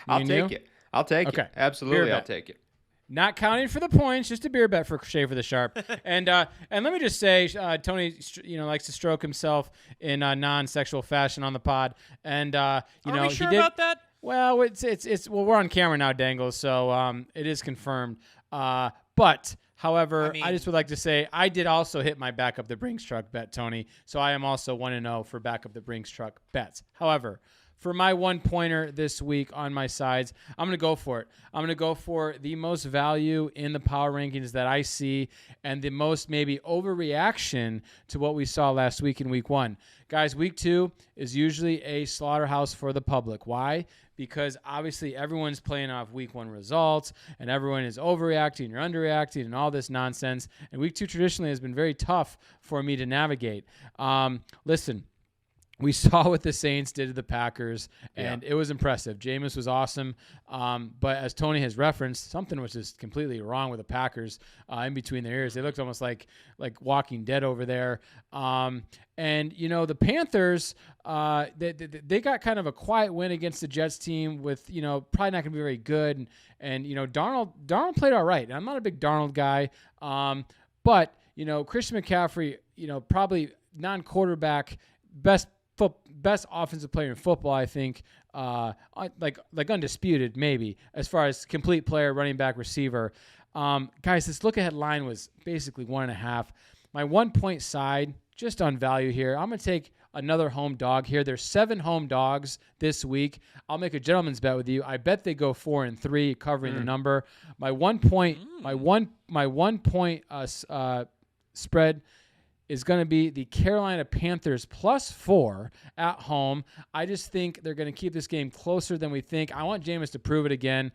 I'll take it. I'll take it. Absolutely, I'll take it. Not counting for the points, just a beer bet for Schaefer the Sharp. And let me just say, Tony, likes to stroke himself in a non-sexual fashion on the pod. And Are we sure about that? Well, we're on camera now, Dangles, so it is confirmed. But however, I just would like to say I did also hit my back up the Brinks truck bet, Tony. So I am also 1-0 for back up the Brinks truck bets. However, for my 1-pointer this week on my sides, I'm going to go for it. I'm going to go for the most value in the power rankings that I see and the most maybe overreaction to what we saw last week in week 1. Guys, week 2 is usually a slaughterhouse for the public. Why? Because obviously everyone's playing off week 1 results and everyone is overreacting or underreacting and all this nonsense. And week 2 traditionally has been very tough for me to navigate. Listen, we saw what the Saints did to the Packers, and it was impressive. Jameis was awesome. But as Tony has referenced, something was just completely wrong with the Packers in between their ears. They looked almost like Walking Dead over there. And, the Panthers, they got kind of a quiet win against the Jets team with, probably not going to be very good. And Darnold played all right. And I'm not a big Darnold guy. But, Christian McCaffrey, probably non-quarterback, best offensive player in football, I think, like undisputed maybe, as far as complete player, running back, receiver. Guys, this look-ahead line was basically 1.5. My 1-point side, just on value here, I'm going to take another home dog here. There's 7 home dogs this week. I'll make a gentleman's bet with you. I bet they go 4-3, covering the number. My 1-point, my 1-point spread is going to be the Carolina Panthers +4 at home. I just think they're going to keep this game closer than we think. I want Jameis to prove it again.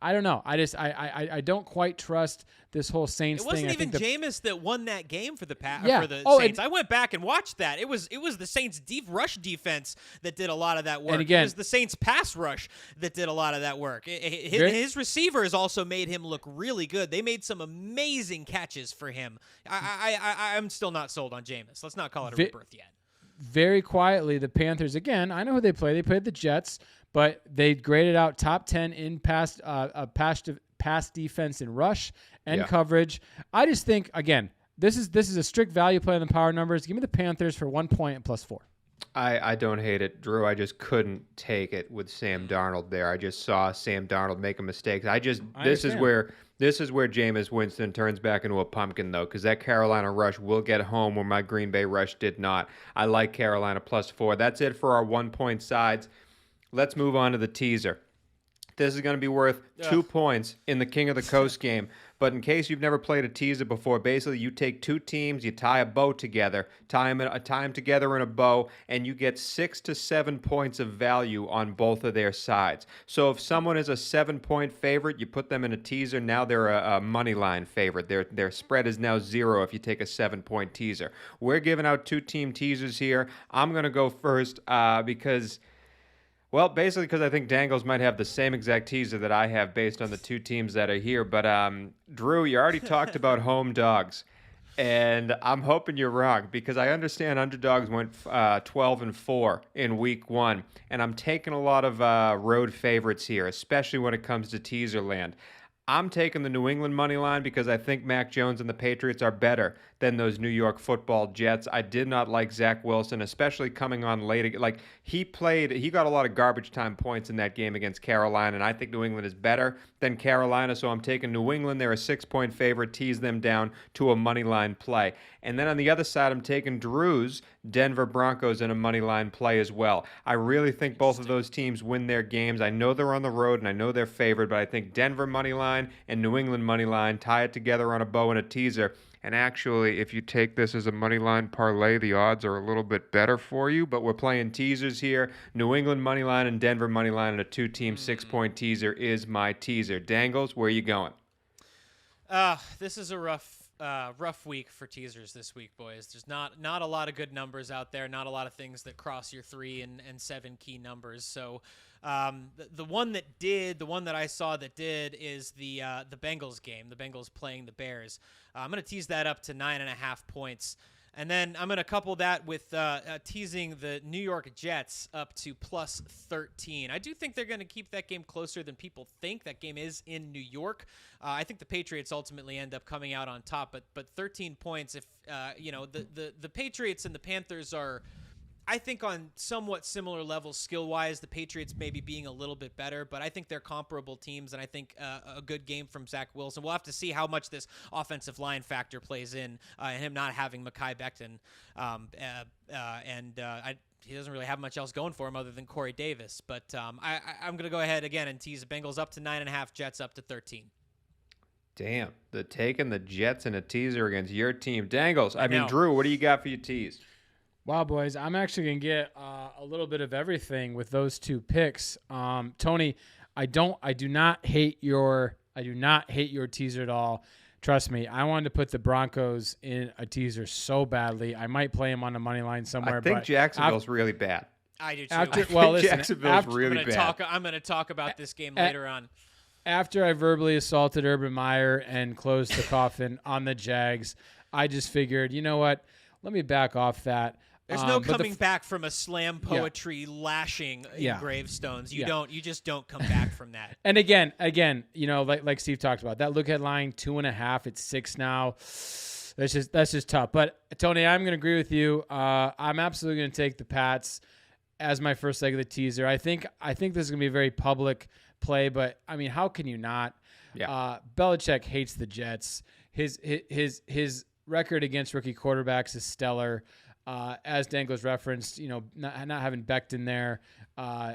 I don't know. I don't quite trust this whole Saints thing. It wasn't even Jameis that won that game for the Saints. I went back and watched that. It was the Saints' deep rush defense that did a lot of that work. And again, it was the Saints' pass rush that did a lot of that work. His receivers also made him look really good. They made some amazing catches for him. I'm still not sold on Jameis. Let's not call it a rebirth yet. Very quietly, the Panthers, again, I know who they play. They played the Jets, but they graded out top 10 in pass defense in rush and coverage. I just think, again, this is a strict value play on the power numbers. Give me the Panthers for 1 point at +4. I don't hate it, Drew. I just couldn't take it with Sam Darnold there. I just saw Sam Darnold make a mistake. This is where Jameis Winston turns back into a pumpkin, though, because that Carolina rush will get home where my Green Bay rush did not. I like Carolina +4. That's it for our 1-point sides. Let's move on to the teaser. This is going to be worth 2 points in the King of the Coast game. But in case you've never played a teaser before, basically you take 2 teams, you tie a bow together, tie them together in a bow, and you get 6 to 7 points of value on both of their sides. So if someone is a 7-point favorite, you put them in a teaser. Now they're a money line favorite. Their spread is now 0 if you take a 7-point teaser. We're giving out 2-team teasers here. I'm going to go first because I think Dangles might have the same exact teaser that I have based on the 2 teams that are here. But, Drew, you already talked about home dogs. And I'm hoping you're wrong because I understand underdogs went 12-4 in week 1. And I'm taking a lot of road favorites here, especially when it comes to teaser land. I'm taking the New England money line because I think Mac Jones and the Patriots are better than those New York Football Jets. I did not like Zach Wilson, especially coming on late. Like, he got a lot of garbage time points in that game against Carolina, and I think New England is better than Carolina, so I'm taking New England. They're a 6-point favorite, tease them down to a money line play. And then on the other side, I'm taking Drew's Denver Broncos in a money line play as well. I really think both of those teams win their games. I know they're on the road, and I know they're favored, but I think Denver money line and New England money line, tie it together on a bow and a teaser. And actually, if you take this as a money line parlay, the odds are a little bit better for you. But we're playing teasers here. New England money line and Denver money line, and a 2-team 6-point teaser is my teaser. Dangles, where are you going? This is a rough week for teasers this week, boys. There's not a lot of good numbers out there. Not a lot of things that cross your 3 and 7 key numbers. So. The one that I saw that did is the Bengals game. The Bengals playing the Bears. I'm going to tease that up to 9.5 points, and then I'm going to couple that with teasing the New York Jets up to +13. I do think they're going to keep that game closer than people think. That game is in New York. I think the Patriots ultimately end up coming out on top, but 13 points. If the Patriots and the Panthers are, I think, on somewhat similar levels skill-wise, the Patriots maybe being a little bit better, but I think they're comparable teams, and I think a good game from Zach Wilson. We'll have to see how much this offensive line factor plays in, and him not having Mekhi Becton. he doesn't really have much else going for him other than Corey Davis. But I'm going to go ahead again and tease the Bengals up to 9.5, Jets up to 13. Damn, taking the Jets in a teaser against your team. Dangles, I mean, Drew, what do you got for your tease? Wow, boys, I'm actually going to get a little bit of everything with those two picks. Tony, I do not hate your teaser at all. Trust me, I wanted to put the Broncos in a teaser so badly. I might play them on the money line somewhere. I think Jacksonville's really bad. I do too. Jacksonville's really bad. I'm going to talk about this game later on. After I verbally assaulted Urban Meyer and closed the coffin on the Jags, I just figured, you know what? Let me back off that. There's no coming back from a slam poetry lashing in gravestones. You just don't come back from that. And again, like Steve talked about, that look ahead line 2.5, it's 6 now. That's just tough. But Tony, I'm going to agree with you. I'm absolutely going to take the Pats as my first leg of the teaser. I think this is going to be a very public play, but I mean, how can you not? Yeah. Belichick hates the Jets. His record against rookie quarterbacks is stellar. As Dangles referenced, not having Becton there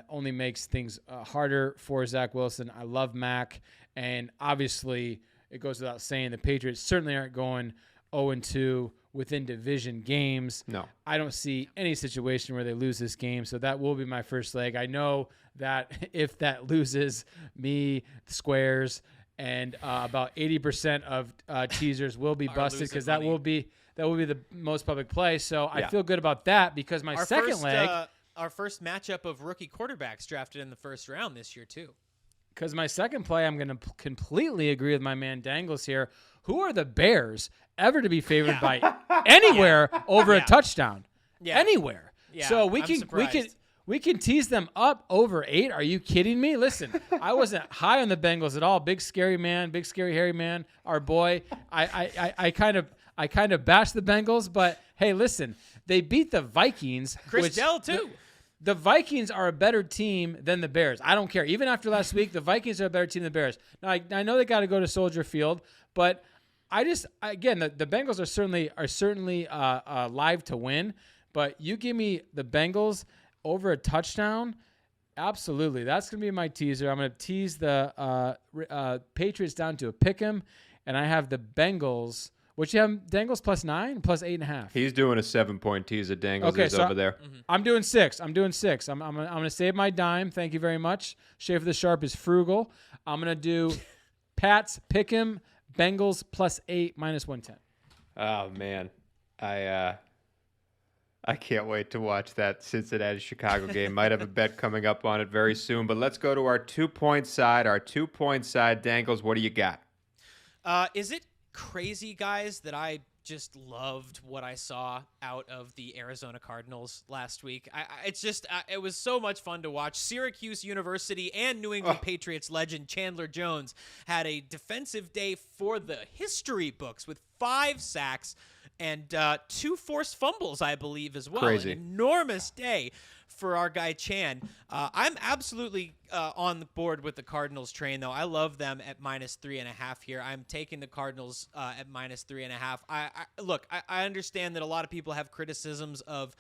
only makes things harder for Zach Wilson. I love Mac, and obviously it goes without saying the Patriots certainly aren't going 0-2 within division games. No. I don't see any situation where they lose this game, so that will be my first leg. I know that if that loses, me, squares, and about 80% of teasers will be busted because that will be the most public play. So I feel good about that because my second leg. Our first matchup of rookie quarterbacks drafted in the first round this year, too. Because my second play, I'm going to completely agree with my man Dangles here. Who are the Bears ever to be favored by anywhere over a touchdown? Yeah. Anywhere. Yeah, so we can tease them up over 8. Are you kidding me? Listen, I wasn't high on the Bengals at all. Big scary hairy man, our boy. I kind of bashed the Bengals, but hey, listen, they beat the Vikings. Chris Dell too. The Vikings are a better team than the Bears. I don't care. Even after last week, the Vikings are a better team than the Bears. Now, I know they got to go to Soldier Field, but the Bengals are certainly live to win. But you give me the Bengals over a touchdown, absolutely. That's going to be my teaser. I'm going to tease the Patriots down to a pick'em, and I have the Bengals. What you have, Dangles +9, +8.5. He's doing a 7-point teaser. Dangles is over there. I'm doing 6. I'm going to save my dime. Thank you very much. Schaefer the Sharp is frugal. I'm going to do Pats pick'em, Bengals +8, -110. Oh man, I can't wait to watch that Cincinnati-Chicago game. Might have a bet coming up on it very soon. But let's go to our 2-point side. Our 2-point side, Dangles, what do you got? Is it crazy, guys, that I just loved what I saw out of the Arizona Cardinals last week? It was so much fun to watch. Syracuse University and New England Patriots legend Chandler Jones had a defensive day for the history books with 5 sacks and 2 forced fumbles, I believe, as well. Crazy. An enormous day for our guy Chan. I'm absolutely on the board with the Cardinals train, though. I love them at -3.5 here. I'm taking the Cardinals at -3.5. I understand that a lot of people have criticisms of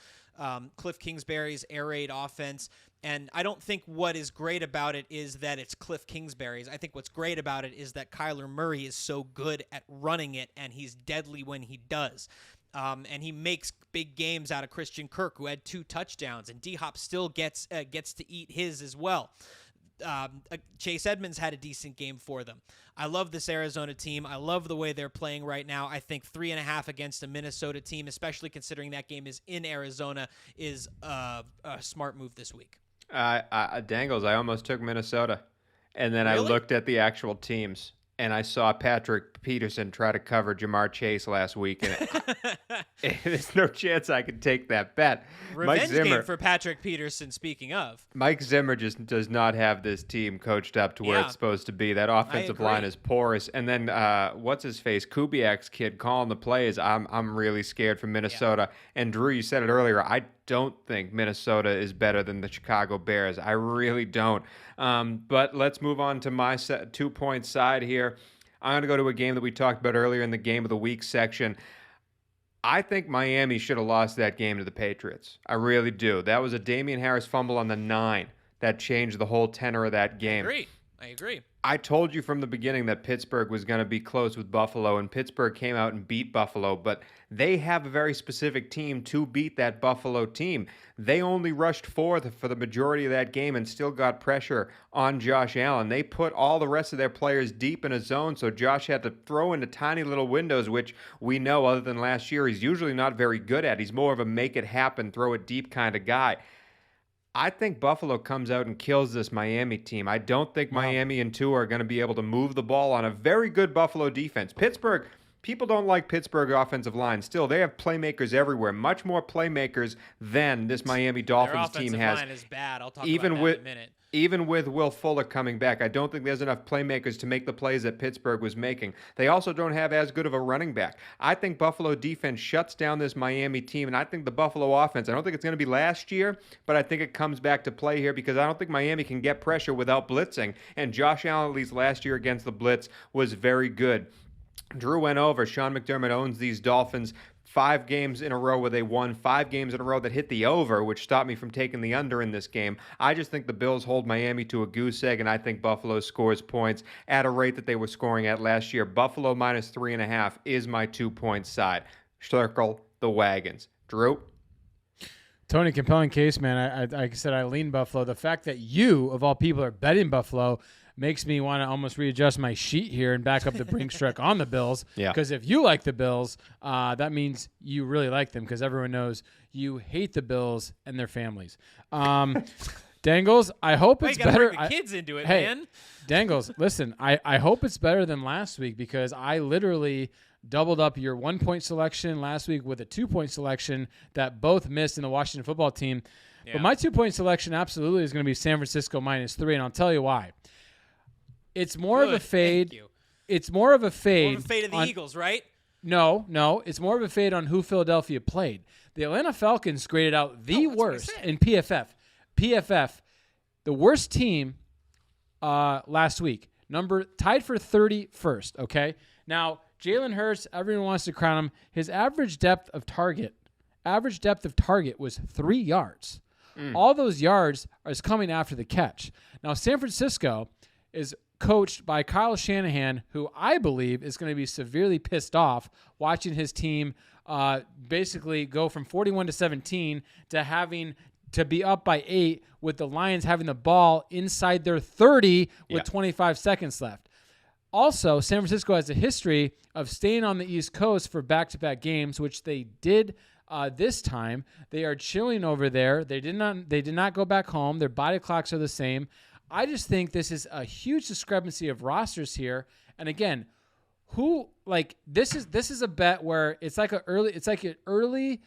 Cliff Kingsbury's air raid offense, and I don't think what is great about it is that it's Cliff Kingsbury's. I think what's great about it is that Kyler Murray is so good at running it, and he's deadly when he does. And he makes big games out of Christian Kirk, who had 2 touchdowns, and D-Hop still gets to eat his as well. Chase Edmonds had a decent game for them. I love this Arizona team. I love the way they're playing right now. I think 3.5 against a Minnesota team, especially considering that game is in Arizona, is a smart move this week. Dangles, I almost took Minnesota, and then Really? I looked at the actual teams, and I saw Patrick Peterson try to cover Jamar Chase last week, and there's no chance I could take that bet. Revenge game for Patrick Peterson, speaking of. Mike Zimmer just does not have this team coached up to where it's supposed to be. That offensive line is porous. And then what's-his-face, Kubiak's kid calling the plays. I'm really scared for Minnesota. Yeah. And Drew, you said it earlier, I don't think Minnesota is better than the Chicago Bears. I really don't. But let's move on to my 2-point side here. I'm going to go to a game that we talked about earlier in the Game of the Week section. I think Miami should have lost that game to the Patriots. I really do. That was a Damian Harris fumble on the 9 that changed the whole tenor of that game. I agree. I told you from the beginning that Pittsburgh was going to be close with Buffalo, and Pittsburgh came out and beat Buffalo, but they have a very specific team to beat that Buffalo team. They only rushed fourth for the majority of that game and still got pressure on Josh Allen. They put all the rest of their players deep in a zone, so Josh had to throw into tiny little windows, which we know, other than last year, he's usually not very good at. He's more of a make it happen, throw it deep kind of guy. I think Buffalo comes out and kills this Miami team. I don't think Miami and Tua are going to be able to move the ball on a very good Buffalo defense. Pittsburgh, people don't like Pittsburgh offensive line. Still, they have playmakers everywhere, much more playmakers than this Miami Dolphins team has. Their offensive line is bad. I'll talk about that in a minute. Even with Will Fuller coming back, I don't think there's enough playmakers to make the plays that Pittsburgh was making. They also don't have as good of a running back. I think Buffalo defense shuts down this Miami team, and I think the Buffalo offense, I don't think it's going to be last year, but I think it comes back to play here because I don't think Miami can get pressure without blitzing. And Josh Allen, at least last year against the blitz, was very good. Drew went over. Sean McDermott owns these Dolphins. 5 games in a row where they won, 5 games in a row that hit the over, which stopped me from taking the under in this game. I just think the Bills hold Miami to a goose egg, and I think Buffalo scores points at a rate that they were scoring at last year. Buffalo minus 3.5 is my 2-point side. Circle the wagons. Drew? Tony, compelling case, man. Like I said, I lean Buffalo. The fact that you, of all people, are betting Buffalo makes me want to almost readjust my sheet here and back up the Brinkstruck on the Bills. Yeah. Because if you like the Bills, that means you really like them because everyone knows you hate the Bills and their families. Dangles, I hope it's better. Bring the kids into it, hey, man. Dangles, listen, I hope it's better than last week because I literally doubled up your 1-point selection last week with a 2-point selection that both missed in the Washington football team. Yeah. But my 2-point selection absolutely is going to be San Francisco -3, and I'll tell you why. It's more of a fade. It's more of a fade. More of a fade of the Eagles, right? No. It's more of a fade on who Philadelphia played. The Atlanta Falcons graded out the worst in PFF. PFF, the worst team last week. Tied for 31st, okay? Now, Jalen Hurts, everyone wants to crown him. His average depth of target was 3 yards. All those yards are coming after the catch. Now, San Francisco is coached by Kyle Shanahan, who I believe is going to be severely pissed off watching his team basically go from 41-17 to having to be up by 8 with the Lions having the ball inside their 30 with 25 seconds left. Also, San Francisco has a history of staying on the East Coast for back-to-back games, which they did this time. They are chilling over there. They did not go back home. Their body clocks are the same. I just think this is a huge discrepancy of rosters here. And again, this is a bet where it's like an early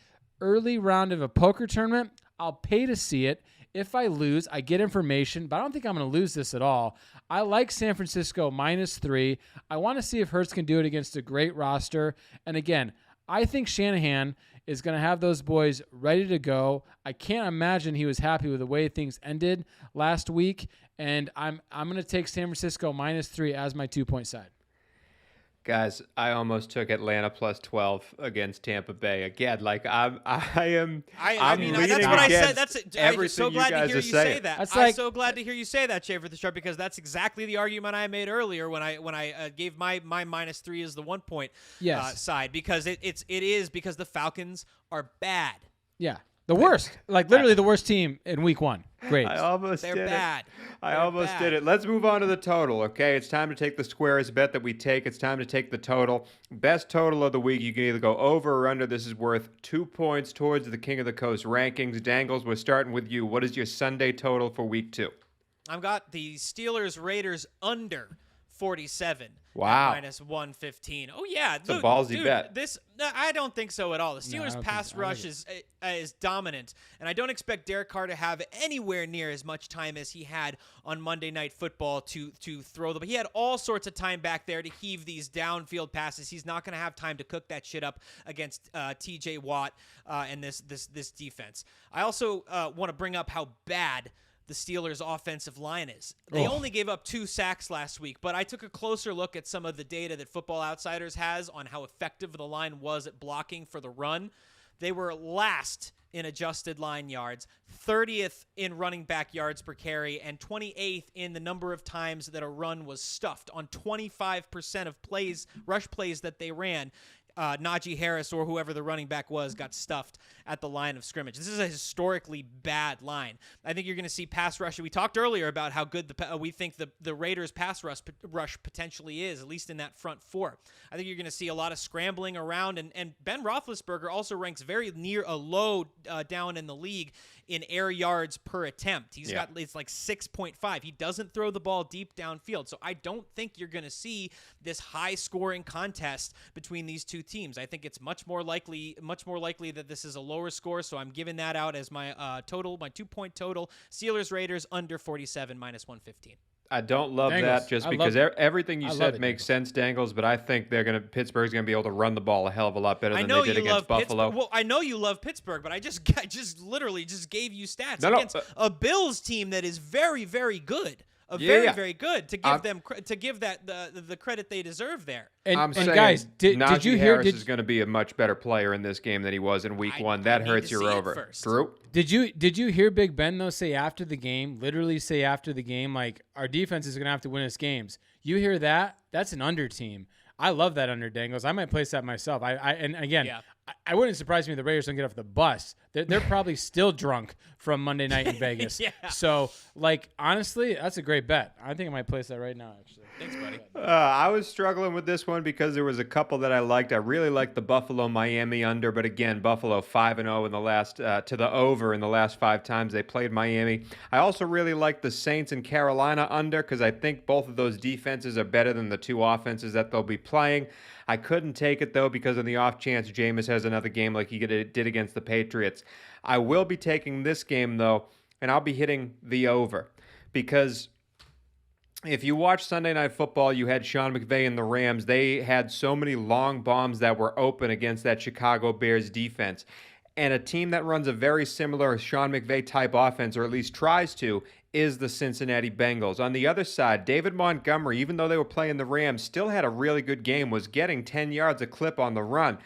round of a poker tournament. I'll pay to see it. If I lose, I get information, but I don't think I'm going to lose this at all. I like San Francisco -3. I want to see if Hurts can do it against a great roster. And again, I think Shanahan is going to have those boys ready to go. I can't imagine he was happy with the way things ended last week, and I'm going to take San Francisco -3 as my 2-point side. Guys, I almost took Atlanta +12 against Tampa Bay again. Like I'm leaning that's what I said. I'm so glad to hear you say that. I'm so glad to hear you say that, Schaefer the Sharp, because that's exactly the argument I made earlier when I gave my -3 as the 1-point side, because it is because the Falcons are bad. Yeah. The worst, literally the worst team in week 1. Great. I almost They're did bad. it. I almost did it. Let's move on to the total, okay? It's time to take the squarest bet that we take. It's time to take the total. Best total of the week. You can either go over or under. This is worth 2 points towards the King of the Coast rankings. Dangles, we're starting with you. What is your Sunday total for week 2? I've got the Steelers-Raiders under 47. Wow. -115. Oh, yeah. It's a ballsy bet. I don't think so at all. The Steelers' pass rush is dominant, and I don't expect Derek Carr to have anywhere near as much time as he had on Monday Night Football to throw them. He had all sorts of time back there to heave these downfield passes. He's not going to have time to cook that shit up against T.J. Watt and this defense. I also want to bring up how bad the Steelers' offensive line is. They only gave up 2 sacks last week, but I took a closer look at some of the data that Football Outsiders has on how effective the line was at blocking for the run. They were last in adjusted line yards, 30th in running back yards per carry, and 28th in the number of times that a run was stuffed. On 25% of plays, rush plays that they ran, Najee Harris or whoever the running back was got stuffed at the line of scrimmage. This is a historically bad line. I think you're going to see pass rush. We talked earlier about how good we think the Raiders' pass rush potentially is, at least in that front four. I think you're going to see a lot of scrambling around, and Ben Roethlisberger also ranks very near a low down in the league in air yards per attempt. He's got, it's like 6.5. He doesn't throw the ball deep downfield. So I don't think you're going to see this high scoring contest between these two teams. I think it's much more likely that this is a lower score. So I'm giving that out as my total, my 2-point total. Steelers Raiders under 47 minus 115. I don't love Dangles. that just I because love everything you I love said it, makes sense, Dangles, but I think Pittsburgh's going to be able to run the ball a hell of a lot better than they did against Buffalo. Well, I know you love Pittsburgh, but I just literally gave you stats against a Bills team that is very, very good. Very good to give them the credit they deserve there. I'm saying guys, did you hear? Harris is going to be a much better player in this game than he was in Week 1. That hurts your over. Drew, did you hear Big Ben though say after the game, like our defense is going to have to win us games? You hear that? That's an under team. I love that under, Dangles. I might place that myself. I wouldn't surprise me if the Raiders don't get off the bus. They're probably still drunk from Monday night in Vegas. So, honestly, that's a great bet. I think I might place that right now, actually. Thanks, buddy. I was struggling with this one because there was a couple that I liked. I really liked the Buffalo-Miami under, but again, Buffalo 5-0 in the last to the over in the last 5 times they played Miami. I also really liked the Saints and Carolina under because I think both of those defenses are better than the 2 offenses that they'll be playing. I couldn't take it, though, because on the off chance Jameis has another game like he did against the Patriots. I will be taking this game, though, and I'll be hitting the over because if you watch Sunday Night Football, you had Sean McVay and the Rams. They had so many long bombs that were open against that Chicago Bears defense. And a team that runs a very similar Sean McVay type offense, or at least tries to, is the Cincinnati Bengals. On the other side, David Montgomery, even though they were playing the Rams, still had a really good game, was getting 10 yards a clip on the run.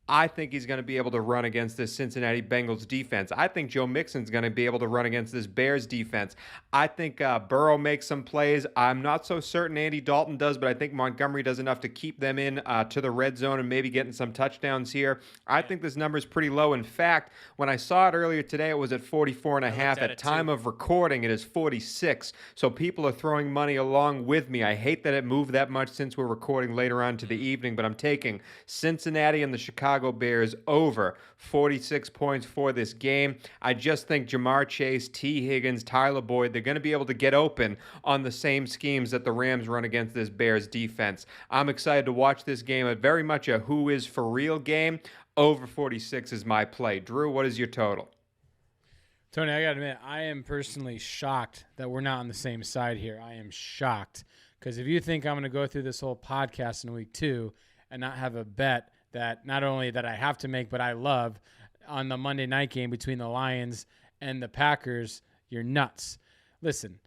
I think he's going to be able to run against this Cincinnati Bengals defense. I think Joe Mixon's going to be able to run against this Bears defense. I think Burrow makes some plays. I'm not so certain Andy Dalton does, but I think Montgomery does enough to keep them in to the red zone and maybe getting some touchdowns here. I think this number is pretty low. In fact, when I saw it earlier today, it was at 44.5. At time of recording, it is 46. So people are throwing money along with me. I hate that it moved that much since we're recording later on to the evening, but I'm taking Cincinnati and the Chicago Bears over 46 points for this game. I just think Jamar Chase, T. Higgins, Tyler Boyd, they're going to be able to get open on the same schemes that the Rams run against this Bears defense. I'm excited to watch this game. Very much a who is for real game. Over 46 is my play. Drew, what is your total? Tony, I got to admit, I am personally shocked that we're not on the same side here. I am shocked because if you think I'm going to go through this whole podcast in week 2 and not have a bet that not only that I have to make, but I love on the Monday night game between the Lions and the Packers, you're nuts. Listen,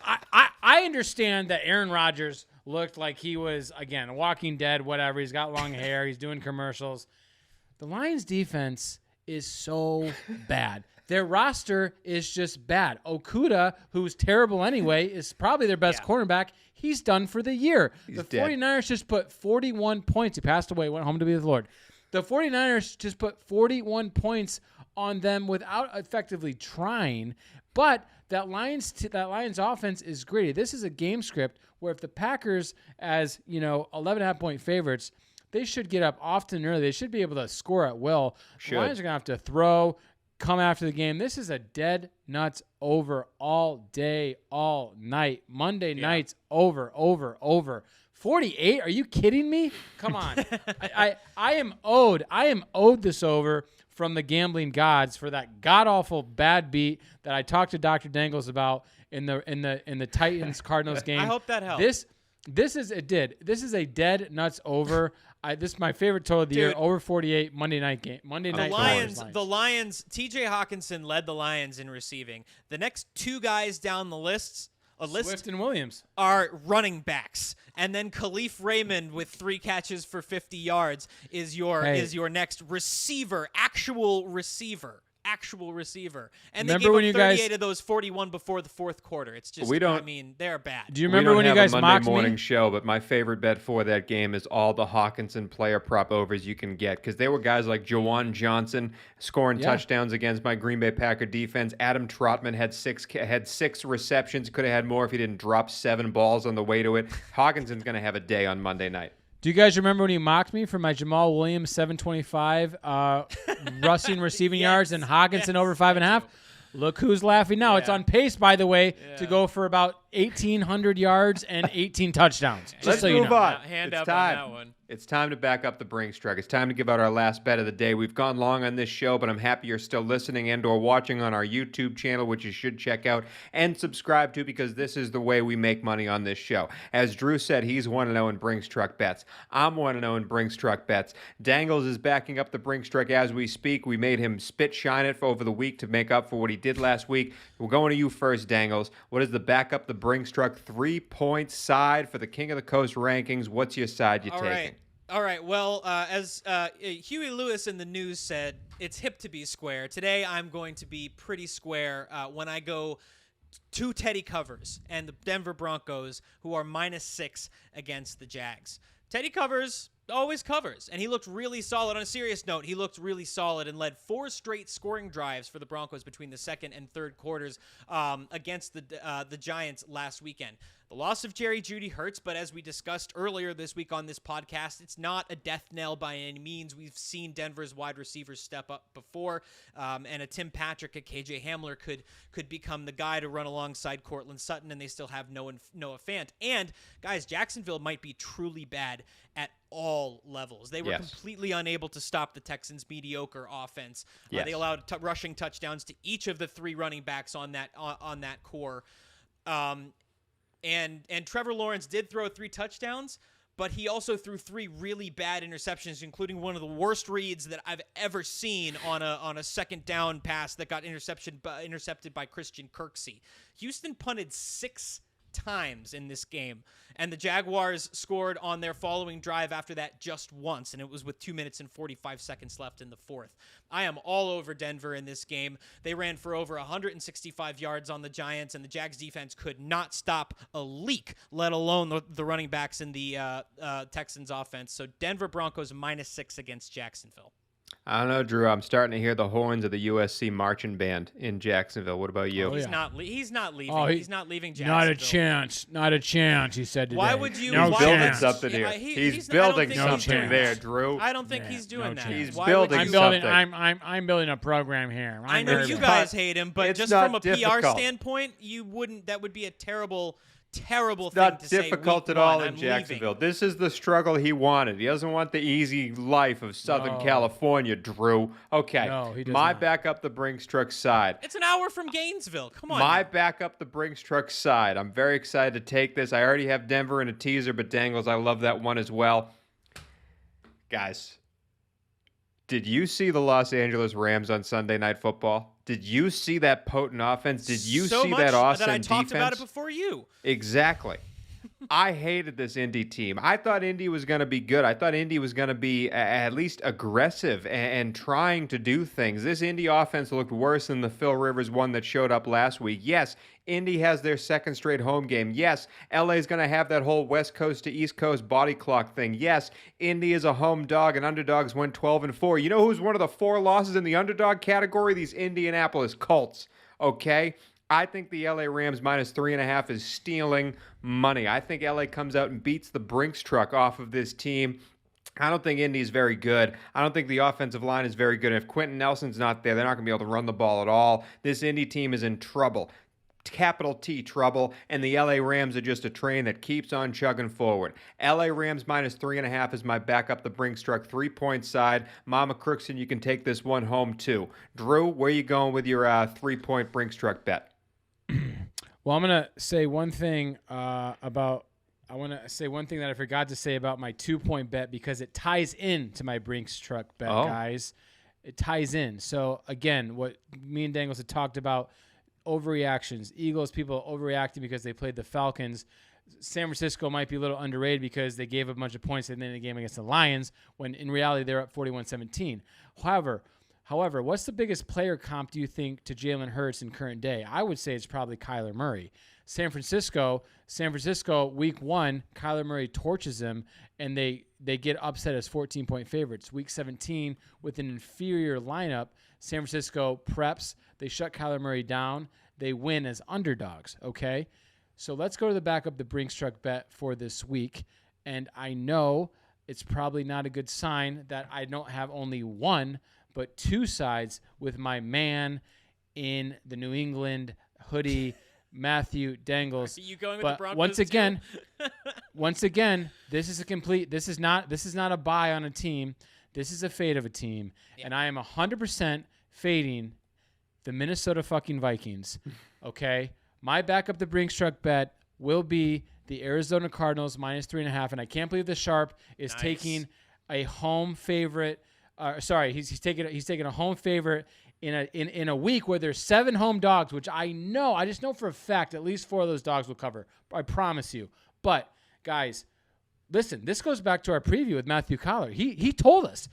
I understand that Aaron Rodgers looked like he was, again, Walking Dead, whatever. He's got long hair. He's doing commercials. The Lions defense is so bad. Their roster is just bad. Okuda, who's terrible anyway, is probably their best cornerback. He's done for the year. The 49ers just put 41 points. He passed away, went home to be with the Lord. The 49ers just put 41 points on them without effectively trying. But that Lions offense is gritty. This is a game script where if the Packers, as 11.5-point favorites, they should get up often early. They should be able to score at will. The Lions are going to have to throw, come after the game. This is a dead nuts over all day, all night. Monday nights over. 48? Are you kidding me? Come on. I am owed this over from the gambling gods for that god awful bad beat that I talked to Dr. Dangles about in the Titans Cardinals game. I hope that helps. This is a dead nuts over. This is my favorite total of the year. Over 48 Monday night game. Monday night. The Lions. T.J. Hawkinson led the Lions in receiving. The next two guys down the list Swift and Williams are running backs, and then Khalif Raymond with 3 catches for 50 yards is your next receiver, actual receiver. And they gave up 38 of those 41 before the fourth quarter. It's just, they're bad. Do you remember when you guys mocked me? We don't have a Monday morning show, but my favorite bet for that game is all the Hawkinson player prop overs you can get, because there were guys like Jawan Johnson scoring touchdowns against my Green Bay Packer defense. Adam Trotman had six receptions. Could have had more if he didn't drop 7 balls on the way to it. Hawkinson's going to have a day on Monday night. Do you guys remember when he mocked me for my Jamal Williams 725 rushing receiving yards and Hawkinson over 5.5? Look who's laughing now. It's on pace, by the way, to go for about 1,800 yards and 18 touchdowns. Let's move on. Hand up on that one. It's time to back up the Brinks truck. It's time to give out our last bet of the day. We've gone long on this show, but I'm happy you're still listening and or watching on our YouTube channel, which you should check out and subscribe to, because this is the way we make money on this show. As Drew said, he's 1-0 in Brinks truck bets. I'm 1-0 in Brinks truck bets. Dangles is backing up the Brinks truck as we speak. We made him spit shine it over the week to make up for what he did last week. We're going to you first, Dangles. What is the back up the Brinks truck 3-point side for the King of the Coast rankings? What's your side you taking? All right. Well, as Huey Lewis in the news said, it's hip to be square. Today, I'm going to be pretty square when I go to Teddy Covers and the Denver Broncos, who are -6 against the Jags. Teddy Covers always covers, and he looked really solid. On a serious note, he looked really solid and led 4 straight scoring drives for the Broncos between the second and third quarters against the Giants last weekend. The loss of Jerry Jeudy hurts, but as we discussed earlier this week on this podcast, it's not a death knell by any means. We've seen Denver's wide receivers step up before, and a Tim Patrick, a KJ Hamler could become the guy to run alongside Cortland Sutton, and they still have Noah Fant. And, guys, Jacksonville might be truly bad at all levels. They were completely unable to stop the Texans' mediocre offense. They allowed rushing touchdowns to each of the 3 running backs on that core. And Trevor Lawrence did throw 3 touchdowns, but he also threw 3 really bad interceptions, including one of the worst reads that I've ever seen on a second down pass that got intercepted by Christian Kirksey. Houston punted 6 times in this game, and the Jaguars scored on their following drive after that just once, and it was with 2 minutes and 45 seconds left in the fourth. I am all over Denver in this game. They ran for over 165 yards on the Giants, and the Jags defense could not stop a leak, let alone the running backs in the Texans offense. So Denver Broncos -6 against Jacksonville. I don't know, Drew. I'm starting to hear the horns of the USC marching band in Jacksonville. What about you? He's not leaving. He's not leaving Jacksonville. Not a chance. He said today. Why would you? He's building something here. He's building something there, Drew. I don't think he's doing that. He's building something. I'm building a program here. I know you guys hate him, but just from a PR standpoint, you wouldn't. That would be a terrible thing to say. Not difficult at all in Jacksonville. This is the struggle he wanted. He doesn't want the easy life of Southern California, Drew. Okay, he does my not. back up the Brinks truck side. It's an hour from Gainesville. Come on. My back up the Brinks truck side. I'm very excited to take this. I already have Denver in a teaser, but Dangles, I love that one as well. Guys, did you see the Los Angeles Rams on Sunday Night Football? Did you see that potent offense? Did you see that awesome defense? That I talked about it before you. Exactly. I hated this Indy team. I thought Indy was going to be good. I thought Indy was going to be at least aggressive and trying to do things. This Indy offense looked worse than the Phil Rivers one that showed up last week. Yes, Indy has their second straight home game. Yes, LA is going to have that whole West Coast to East Coast body clock thing. Yes, Indy is a home dog, and underdogs went 12-4. You know who's one of the 4 losses in the underdog category? These Indianapolis Colts. Okay? I think the LA Rams -3.5 is stealing money. I think LA comes out and beats the Brinks truck off of this team. I don't think Indy's very good. I don't think the offensive line is very good. If Quentin Nelson's not there, they're not going to be able to run the ball at all. This Indy team is in trouble. Capital T trouble, and the LA Rams are just a train that keeps on chugging forward. LA Rams -3.5 is my backup the Brinks truck 3-point side. Mama Crookston, you can take this one home too. Drew, where are you going with your 3-point Brinks truck bet? Well, I'm going to say one thing about I want to say one thing that I forgot to say about my 2-point bet because it ties in to my Brinks truck bet, guys. It ties in. So, again, what me and Dangles had talked about, overreactions. Eagles, people overreacting because they played the Falcons. San Francisco might be a little underrated because they gave a bunch of points in the game against the Lions when in reality they're up 41-17. However, what's the biggest player comp do you think to Jalen Hurts in current day? I would say it's probably Kyler Murray. San Francisco, week 1, Kyler Murray torches them, and they get upset as 14-point favorites. Week 17, with an inferior lineup, San Francisco preps. They shut Kyler Murray down. They win as underdogs, okay? So let's go to the backup, the Brinks truck bet for this week. And I know it's probably not a good sign that I don't have only one, but 2 sides with my man in the New England hoodie, Matthew Dangles. Are you going with but the Broncos once again, this is not a buy on a team. This is a fade of a team. Yeah. And I am 100% fading the Minnesota fucking Vikings. Okay? My backup the Brinks truck bet will be the Arizona Cardinals -3.5, and I can't believe the Sharp is taking a home favorite. He's taking a home favorite in a week where there's 7 home dogs, which I just know for a fact at least 4 of those dogs will cover. I promise you. But guys, listen, this goes back to our preview with Matthew Collar. He told us.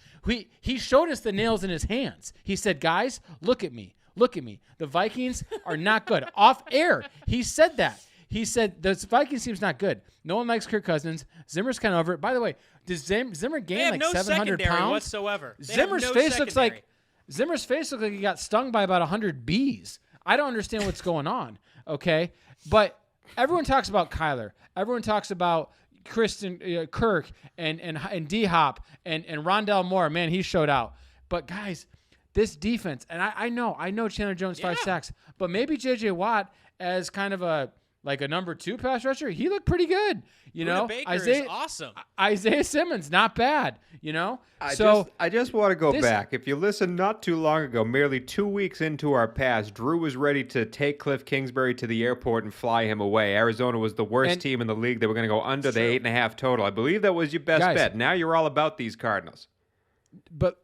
He showed us the nails in his hands. He said, guys, look at me. Look at me. The Vikings are not good. Off air, he said that. He said the Vikings team's not good. No one likes Kirk Cousins. Zimmer's kind of over it. By the way, does Zimmer gain like 700 pounds whatsoever? Zimmer's face looks like he got stung by about 100 bees. I don't understand what's going on. Okay, but everyone talks about Kyler. Everyone talks about Kirk and D Hop and Rondell Moore. Man, he showed out. But guys, this defense, and I know Chandler Jones 5 sacks, but maybe J.J. Watt as kind of a number 2 pass rusher, he looked pretty good. Buda Baker is awesome. Isaiah Simmons, not bad. I just want to go back. If you listened not too long ago, merely 2 weeks into our pass, Drew was ready to take Cliff Kingsbury to the airport and fly him away. Arizona was the worst team in the league. They were going to go under the 8.5 total. I believe that was your best bet. Now you're all about these Cardinals. But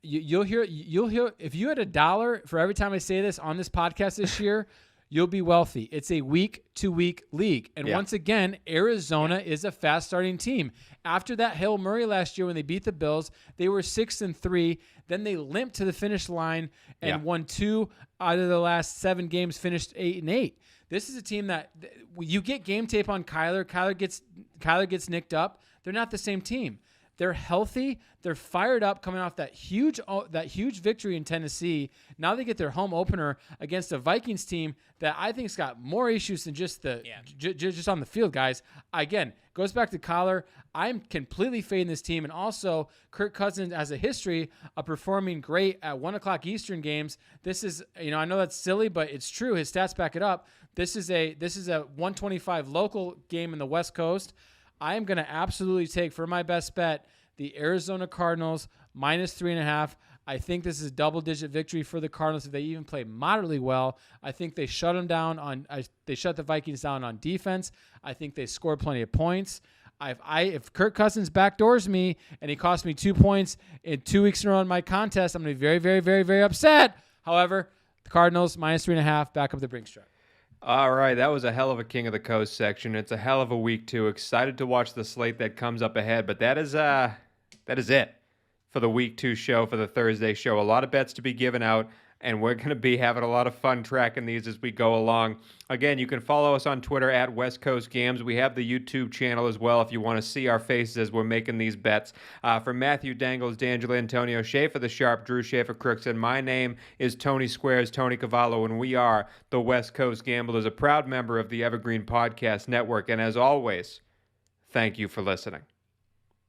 you'll hear if you had $1 for every time I say this on this podcast this year, you'll be wealthy. It's a week-to-week league. And once again, Arizona is a fast-starting team. After that Hail Murray last year when they beat the Bills, they were 6-3. Then they limped to the finish line and won 2 out of the last 7 games, finished 8-8. This is a team that you get game tape on Kyler. Kyler gets nicked up. They're not the same team. They're healthy. They're fired up coming off that huge victory in Tennessee. Now they get their home opener against a Vikings team that I think's got more issues than just just on the field, guys. Again, goes back to Collar. I'm completely fading this team, and also Kirk Cousins has a history of performing great at 1:00 Eastern games. This is, I know that's silly, but it's true. His stats back it up. This is a 125 local game in the West Coast. I am going to absolutely take for my best bet the Arizona Cardinals -3.5. I think this is a double-digit victory for the Cardinals if they even play moderately well. I think they shut the Vikings down on defense. I think they score plenty of points. If Kirk Cousins backdoors me and he costs me 2 points in 2 weeks in a row in my contest, I'm going to be very, very, very, very upset. However, the Cardinals -3.5, back up the Brinks truck. All right, that was a hell of a King of the Coast section. It's a hell of a week, too. Excited to watch the slate that comes up ahead, but that is it for the Week 2 show, for the Thursday show. A lot of bets to be given out, and we're going to be having a lot of fun tracking these as we go along. Again, you can follow us on Twitter at West Coast Gams. We have the YouTube channel as well if you want to see our faces as we're making these bets. For Matthew Dangles, D'Angelo Antonio, Schaefer the Sharp, Drew Schaefer Crookston, my name is Tony Squares, Tony Cavallo, and we are the West Coast Gamblers, a proud member of the Evergreen Podcast Network. And as always, thank you for listening.